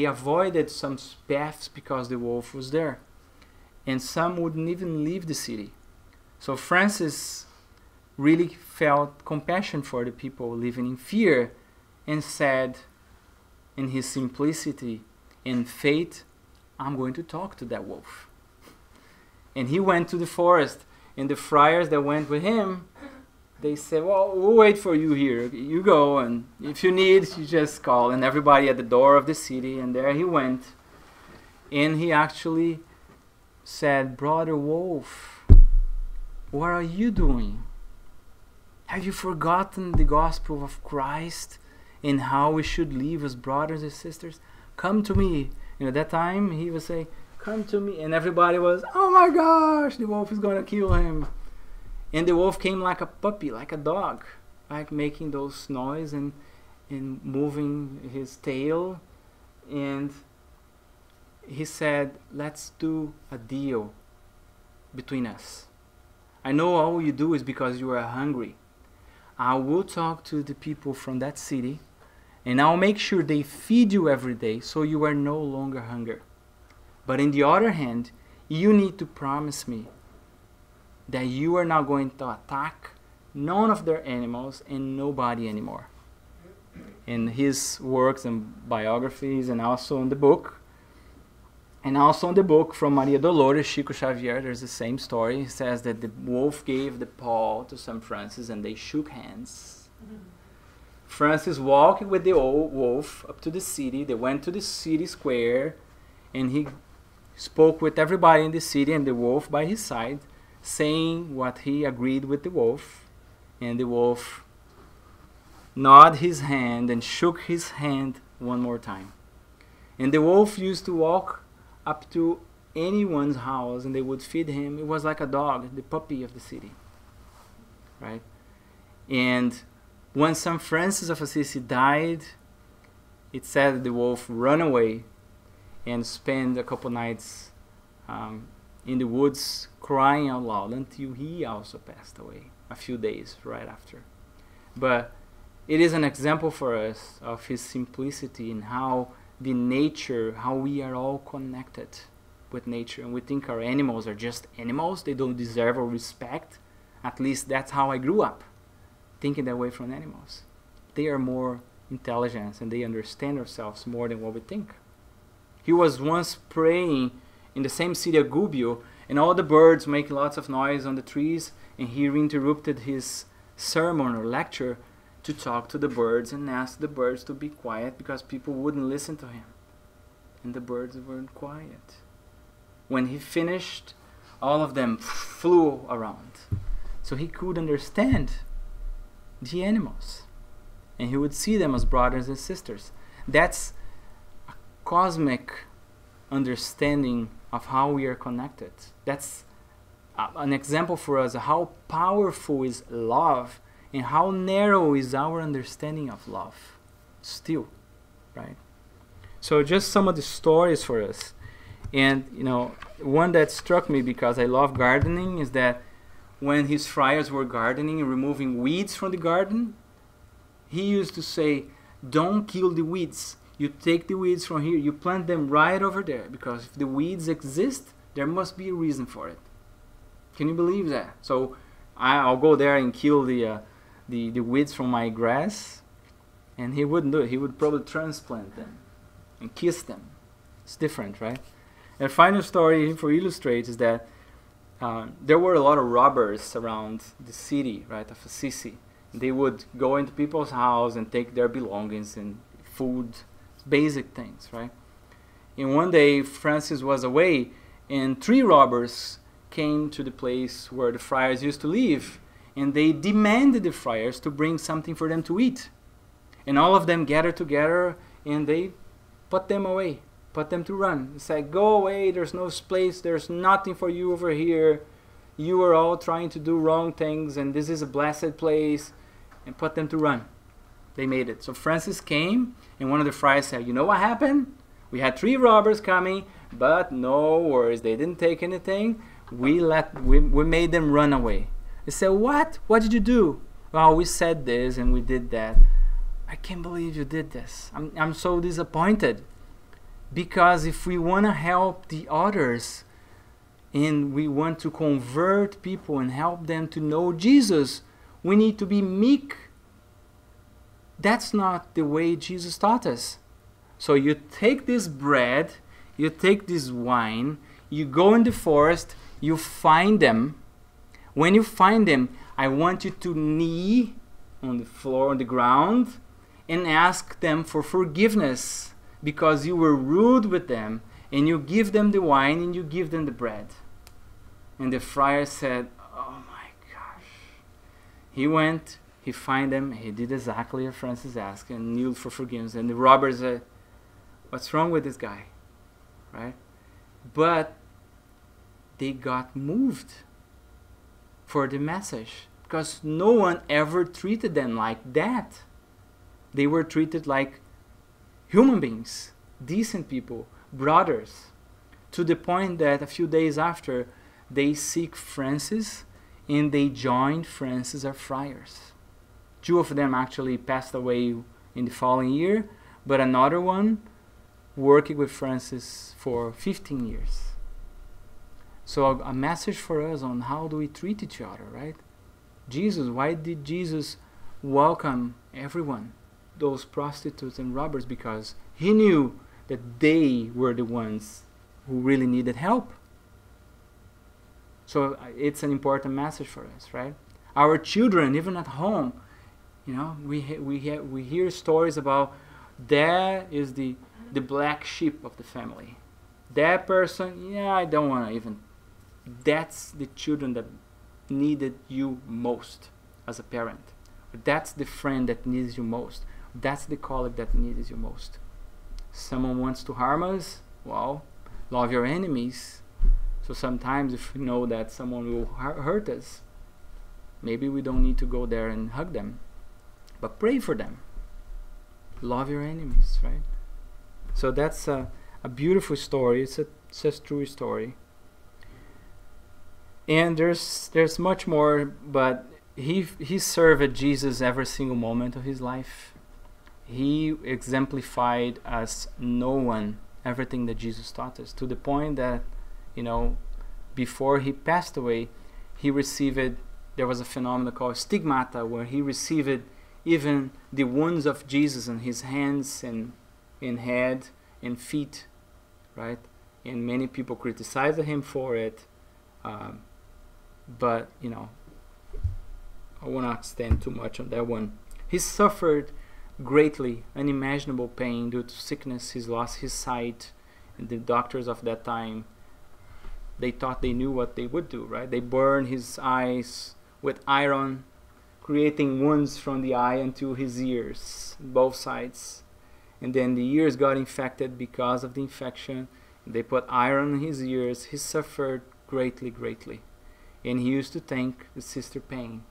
avoided some paths because the wolf was there. And some wouldn't even leave the city. So Francis really felt compassion for the people living in fear and said, in his simplicity in faith, I'm going to talk to that wolf. And he went to the forest, and the friars that went with him, they said, well, we'll wait for you here. You go, and if you need, you just call. And everybody at the door of the city, and there he went. And he actually said, Brother Wolf, what are you doing? Have you forgotten the gospel of Christ and how we should live as brothers and sisters? Come to me. At that time, he would say, come to me. And everybody was, oh my gosh, the wolf is going to kill him. And the wolf came like a puppy, like a dog, like making those noise and moving his tail. And he said, let's do a deal between us. I know all you do is because you are hungry. I will talk to the people from that city, and I'll make sure they feed you every day so you are no longer hungry. But on the other hand, you need to promise me that you are not going to attack none of their animals and nobody anymore. In his works and biographies, and also in the book, from Maria Dolores, Chico Xavier, there's the same story. It says that the wolf gave the paw to St. Francis and they shook hands. Francis walked with the old wolf up to the city. They went to the city square, and he spoke with everybody in the city and the wolf by his side, saying what he agreed with the wolf. And the wolf nodded his hand and shook his hand one more time. And the wolf used to walk up to anyone's house and they would feed him. It was like a dog, the puppy of the city, right? And when St. Francis of Assisi died, it said that the wolf ran away and spent a couple nights in the woods crying out loud until he also passed away a few days right after. But it is an example for us of his simplicity and how the nature, how we are all connected with nature. And we think our animals are just animals. They don't deserve our respect. At least that's how I grew up, thinking that way from animals. They are more intelligent and they understand ourselves more than what we think. He was once praying in the same city of Gubbio, and all the birds making lots of noise on the trees, and he interrupted his sermon or lecture to talk to the birds and ask the birds to be quiet because people wouldn't listen to him. And the birds weren't quiet. When he finished, all of them flew around. So he could understand the animals. And he would see them as brothers and sisters. That's a cosmic understanding of how we are connected. That's an example for us of how powerful is love and how narrow is our understanding of love still, right? So just some of the stories for us. And, one that struck me because I love gardening is that when his friars were gardening and removing weeds from the garden, he used to say, don't kill the weeds. You take the weeds from here, you plant them right over there, because if the weeds exist, there must be a reason for it. Can you believe that? So I'll go there and kill the weeds from my grass, and he wouldn't do it. He would probably transplant them and kiss them. It's different, right? And final story for illustrate is that there were a lot of robbers around the city, right, of Assisi. They would go into people's house and take their belongings and food, basic things, right? And one day Francis was away, and 3 robbers came to the place where the friars used to live, and they demanded the friars to bring something for them to eat. And all of them gathered together, and they put them away, put them to run. They said, go away, there's no place, there's nothing for you over here. You are all trying to do wrong things, and this is a blessed place, and put them to run. They made it. So Francis came, and one of the friars said, you know what happened? We had 3 robbers coming, but no worries, they didn't take anything. We made them run away. They said, what? What did you do? Well, we said this and we did that. I can't believe you did this. I'm so disappointed. Because if we want to help the others and we want to convert people and help them to know Jesus, we need to be meek. That's not the way Jesus taught us. So you take this bread, you take this wine, you go in the forest, you find them. When you find them, I want you to knee on the floor, on the ground, and ask them for forgiveness because you were rude with them, and you give them the wine and you give them the bread. And the friar said, oh my gosh. He went, he found them, he did exactly what Francis asked and kneeled for forgiveness. And the robbers said, what's wrong with this guy? Right? But they got moved for the message because no one ever treated them like that. They were treated like human beings, decent people, brothers, to the point that a few days after they seek Francis and they joined Francis as friars. 2 of them actually passed away in the following year, but another one working with Francis for 15 years. So a message for us on how do we treat each other, right? Jesus, why did Jesus welcome everyone, those prostitutes and robbers? Because he knew that they were the ones who really needed help. So it's an important message for us, right? Our children, even at home, you know, we hear stories about that is the black sheep of the family. That person, yeah, I don't want to even. That's the children that needed you most as a parent. That's the friend that needs you most. That's the colleague that needs you most. Someone wants to harm us, well, love your enemies. So sometimes if we know that someone will hurt us, maybe we don't need to go there and hug them, but pray for them. Love your enemies, right? So that's a beautiful story. It's a true story. And there's much more, but he served Jesus every single moment of his life. He exemplified as no one everything that Jesus taught us, to the point that, you know, before he passed away, he received, there was a phenomenon called stigmata, where he received even the wounds of Jesus in his hands and head and feet, right? And many people criticized him for it. But, you know, I will not stand too much on that one. He suffered greatly, unimaginable pain due to sickness. He lost his sight. And the doctors of that time, they thought they knew what they would do, right? They burned his eyes with iron, creating wounds from the eye into his ears, both sides. And then the ears got infected because of the infection. They put iron in his ears. He suffered greatly, greatly. And he used to thank the Sister Pain.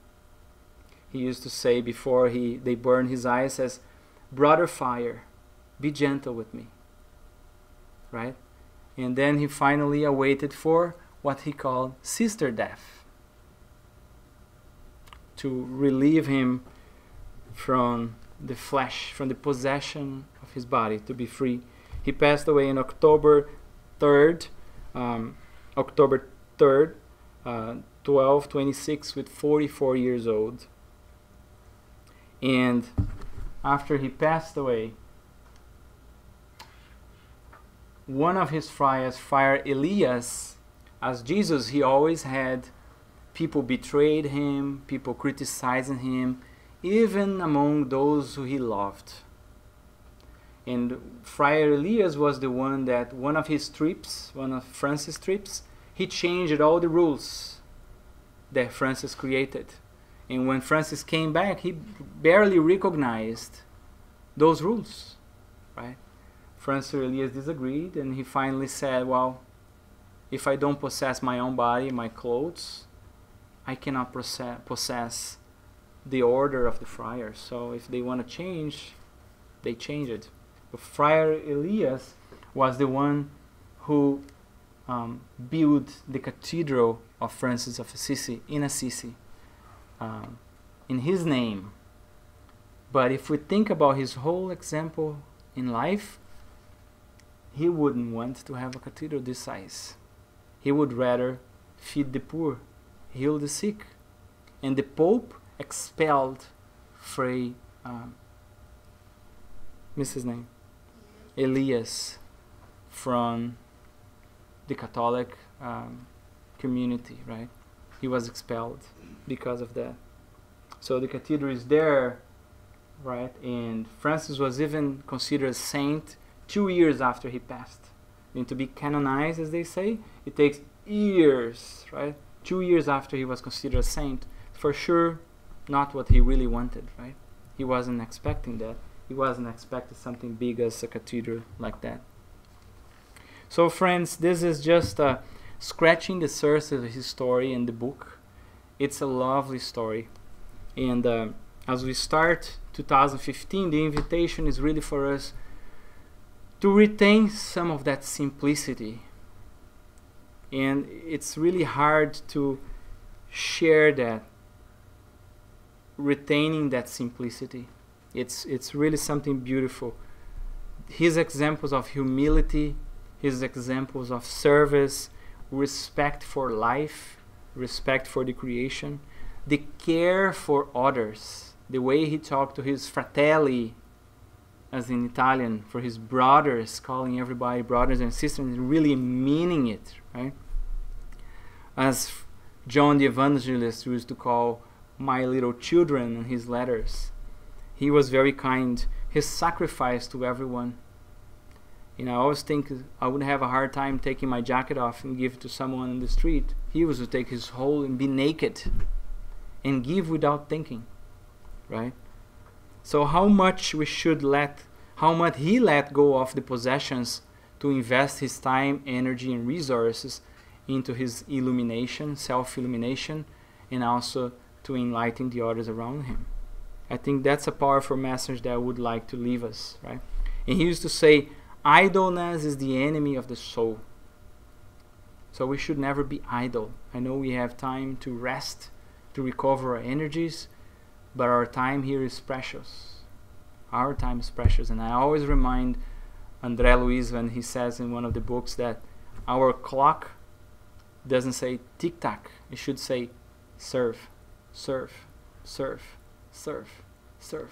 He used to say before they burned his eyes, says, "Brother Fire, be gentle with me." Right? And then he finally awaited for what he called Sister Death, to relieve him from the flesh, from the possession of his body, to be free. He passed away on October 3rd, 1226, with 44 years old. And after he passed away, one of his friars, Friar Elias, as Jesus, he always had people betrayed him, people criticizing him, even among those who he loved. And Friar Elias was the one that, one of his trips, one of Francis' trips, he changed all the rules that Francis created. And when Francis came back, he barely recognized those rules, right? Francis Elias disagreed, and he finally said, well, if I don't possess my own body, my clothes, I cannot possess the order of the friars. So if they want to change, they change it. But Friar Elias was the one who built the cathedral of Francis of Assisi in Assisi, in his name. But if we think about his whole example in life, he wouldn't want to have a cathedral this size. He would rather feed the poor, heal the sick. And the Pope expelled Fray, what's his name? Elias from the Catholic community, right? He was expelled because of that. So the cathedral is there, right? And Francis was even considered a saint 2 years after he passed. And to be canonized, as they say, it takes years, right? 2 years after he was considered a saint. For sure, not what he really wanted, right? He wasn't expecting that. He wasn't expecting something big as a cathedral like that. So friends, this is just scratching the surface of his story in the book. It's a lovely story. And as we start 2015, the invitation is really for us to retain some of that simplicity. And it's really hard to share that, retaining that simplicity. It's really something beautiful. His examples of humility, his examples of service, respect for life, respect for the creation, the care for others, the way he talked to his fratelli, as in Italian, for his brothers, calling everybody brothers and sisters, and really meaning it, right? As John the Evangelist used to call my little children in his letters. He was very kind. His sacrifice to everyone. You know, I always think I would have a hard time taking my jacket off and give it to someone in the street. He was to take his whole and be naked and give without thinking, right? So how much he let go of the possessions to invest his time, energy, and resources into his illumination, self-illumination, and also to enlighten the others around him. I think that's a powerful message that I would like to leave us, right? And he used to say, idleness is the enemy of the soul. So we should never be idle. I know we have time to rest, to recover our energies, but our time here is precious. Our time is precious. And I always remind André Luiz when he says in one of the books that our clock doesn't say tick-tock. It should say serve, serve, serve, serve, serve.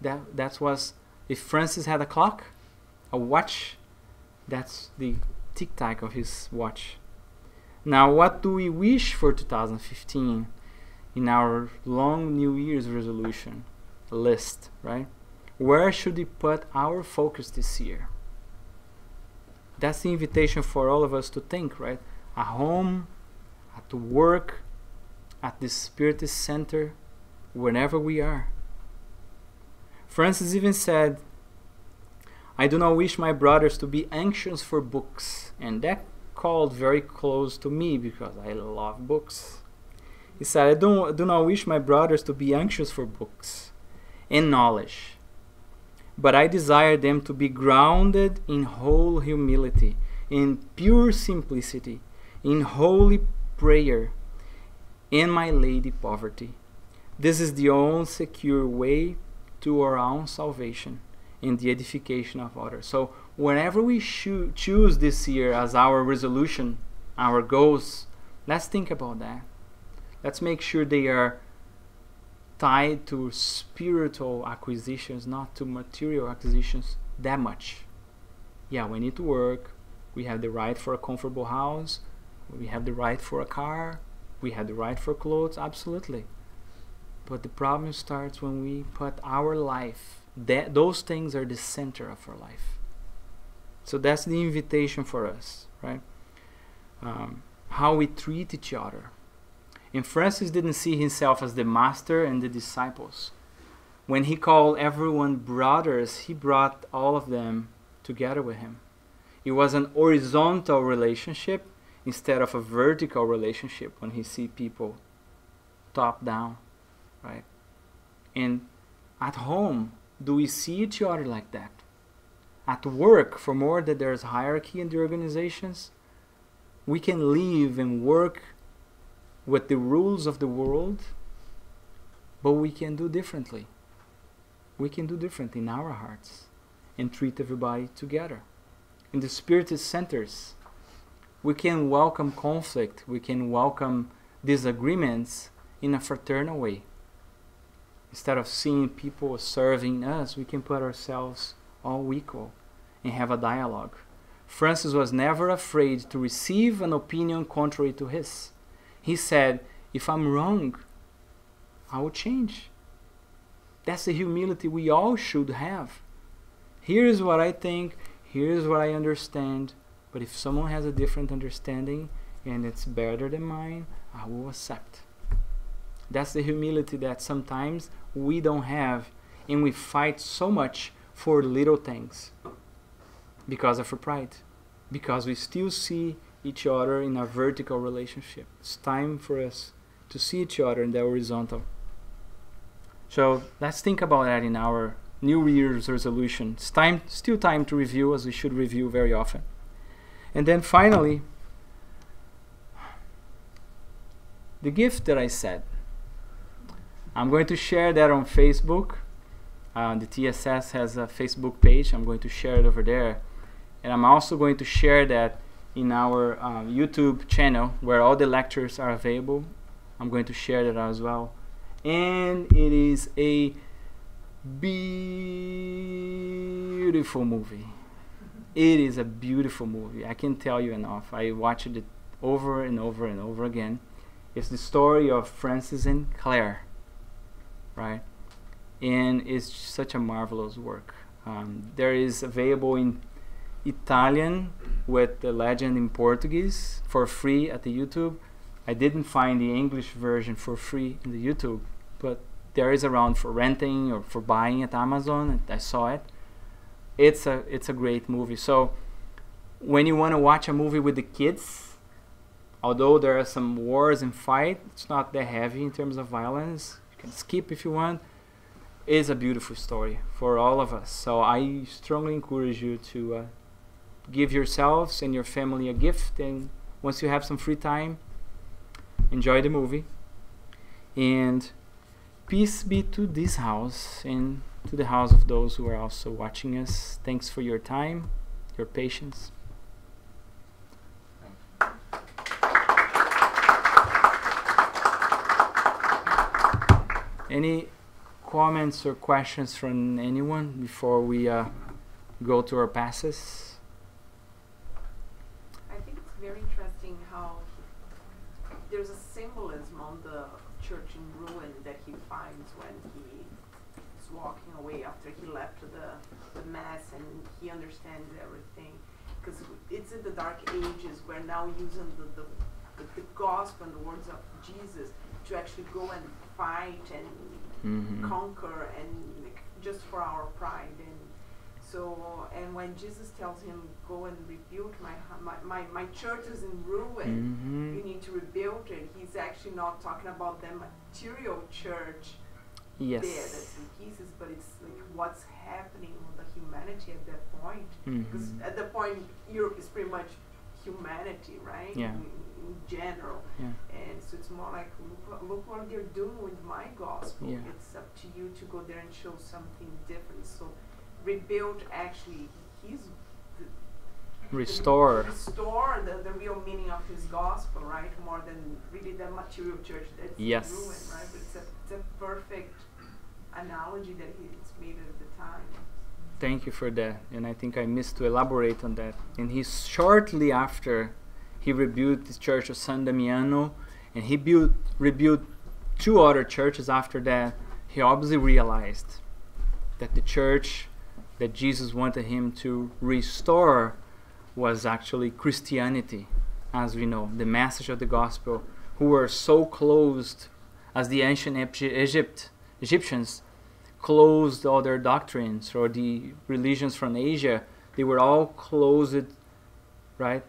That was, if Francis had a clock, a watch, that's the tick-tock of his watch. Now, what do we wish for 2015 in our long New Year's resolution list, right? Where should we put our focus this year? That's the invitation for all of us to think, right? At home, at work, at the Spiritist Center, wherever we are. Francis even said, I do not wish my brothers to be anxious for books. And that called very close to me because I love books. He said, I do not wish my brothers to be anxious for books and knowledge, but I desire them to be grounded in whole humility, in pure simplicity, in holy prayer, in my lady poverty. This is the only secure way to our own salvation and the edification of others. So whenever we choose this year as our resolution, our goals, let's think about that. Let's make sure they are tied to spiritual acquisitions, not to material acquisitions that much. Yeah, we need to work. We have the right for a comfortable house. We have the right for a car. We have the right for clothes, absolutely. But the problem starts when we put our life, those things are the center of our life. So that's the invitation for us, right? How we treat each other. And Francis didn't see himself as the master and the disciples. When he called everyone brothers, he brought all of them together with him. It was an horizontal relationship instead of a vertical relationship when he see people top down, right? And at home, do we see each other like that? At work, for more that there's hierarchy in the organizations, we can live and work with the rules of the world, but we can do differently. We can do different in our hearts and treat everybody together. In the Spiritist centers, we can welcome conflict, we can welcome disagreements in a fraternal way. Instead of seeing people serving us, we can put ourselves all equal and have a dialogue. Francis was never afraid to receive an opinion contrary to his. He said, if I'm wrong, I will change. That's the humility we all should have. Here's what I think, here's what I understand, but if someone has a different understanding and it's better than mine, I will accept. That's the humility that sometimes we don't have, and we fight so much for little things because of our pride, because we still see each other in a vertical relationship. It's time for us to see each other in the horizontal. So let's think about that in our New Year's resolution. It's still time to review, as we should review very often. And then finally, the gift that I said. I'm going to share that on Facebook. The TSS has a Facebook page. I'm going to share it over there. And I'm also going to share that in our YouTube channel where all the lectures are available. I'm going to share that as well. And it is a beautiful movie. It is a beautiful movie. I can't tell you enough. I watched it over and over and over again. It's the story of Francis and Claire, right? And it's such a marvelous work. There is available in Italian with the legend in Portuguese for free at the YouTube. I didn't find the English version for free in the YouTube, but there is around for renting or for buying at Amazon. I saw it. It's a great movie. So when you want to watch a movie with the kids, although there are some wars and fight, it's not that heavy in terms of violence. You can skip if you want. It's a beautiful story for all of us. So I strongly encourage you to give yourselves and your family a gift, and once you have some free time, enjoy the movie. And peace be to this house and to the house of those who are also watching us. Thanks for your time, your patience. Any comments or questions from anyone before we go to our passes? I think it's very interesting how there's a symbolism on the church in ruin that he finds when he is walking away after he left the mass, and he understands everything. Because it's in the dark ages where now using the gospel and the words of Jesus to actually go and fight and conquer, and like, just for our pride. And so, and when Jesus tells him, go and rebuild my church is in ruin, you need to rebuild it, he's actually not talking about the material church there that's in pieces, but it's like what's happening with the humanity at that point. Because at that point Europe is pretty much humanity, right? In general. And so it's more like, look what they're doing with my gospel. It's up to you to go there and show something different. So rebuild, actually, he's restore the real meaning of his gospel, right? More than really the material church that's in ruin, right? But it's a perfect analogy that he's made at the time. Thank you for that. And I think I missed to elaborate on that. And he shortly after, he rebuilt the church of San Damiano, and he rebuilt 2 other churches after that. He obviously realized that the church that Jesus wanted him to restore was actually Christianity, as we know, the message of the gospel, who were so closed, as the ancient Egyptians closed all their doctrines, or the religions from Asia, they were all closed, right?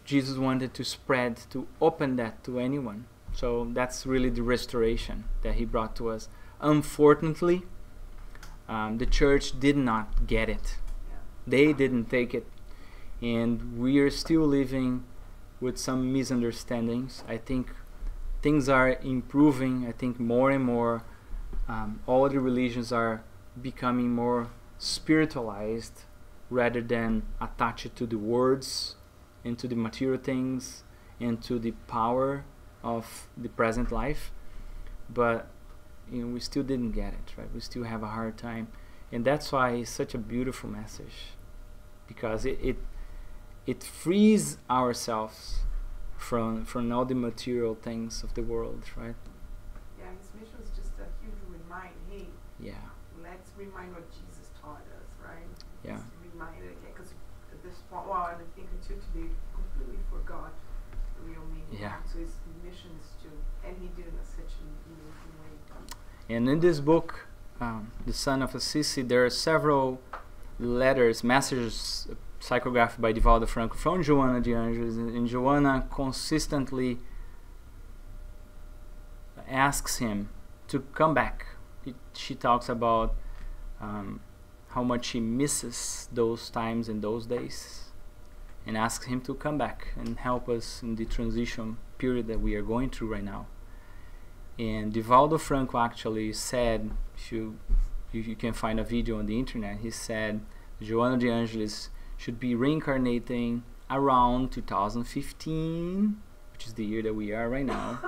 Jesus wanted to spread, to open that to anyone. So that's really the restoration that he brought to us. Unfortunately, the church did not get it. They didn't take it. And we are still living with some misunderstandings. I think things are improving. I think more and more all the religions are becoming more spiritualized rather than attached to the words and to the material things and to the power of the present life. But we still didn't get it, right? We still have a hard time. And that's why it's such a beautiful message because it frees ourselves from all the material things of the world, right? Yeah, his mission is just a huge remind. Hey, Yeah, let's remind what Jesus taught us, right? yeah, Just remind it again, because at this point, well, and I think until today, completely forgot the real meaning. Yeah. So his mission is to, and he did it in such an amazing way. And in this book, The Sun of Assisi, there are several letters, messages psychographed by Divaldo Franco from Joana de Angelis, and Joana consistently asks him to come back. She talks about how much she misses those times and those days, and asks him to come back and help us in the transition period that we are going through right now. And Divaldo Franco actually said, if you can find a video on the internet, he said Joana de Angelis should be reincarnating around 2015, which is the year that we are right now.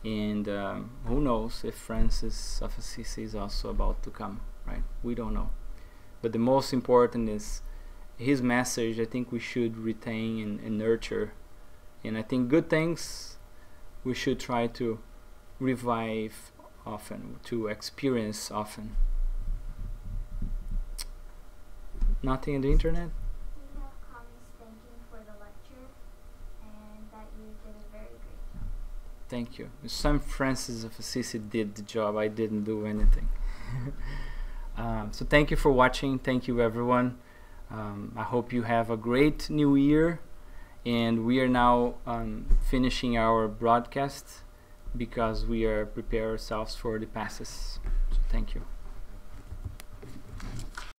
And who knows if Francis of Assisi is also about to come, right? We don't know. But the most important is his message. I think we should retain and nurture. And I think good things we should try to revive often, to experience often. Nothing in the internet? We have comments thanking for the lecture and that you did a very great job. Thank you. Some Francis of Assisi did the job. I didn't do anything. So thank you for watching. Thank you, everyone. I hope you have a great new year. And we are now finishing our broadcast because we are preparing ourselves for the passes. So thank you.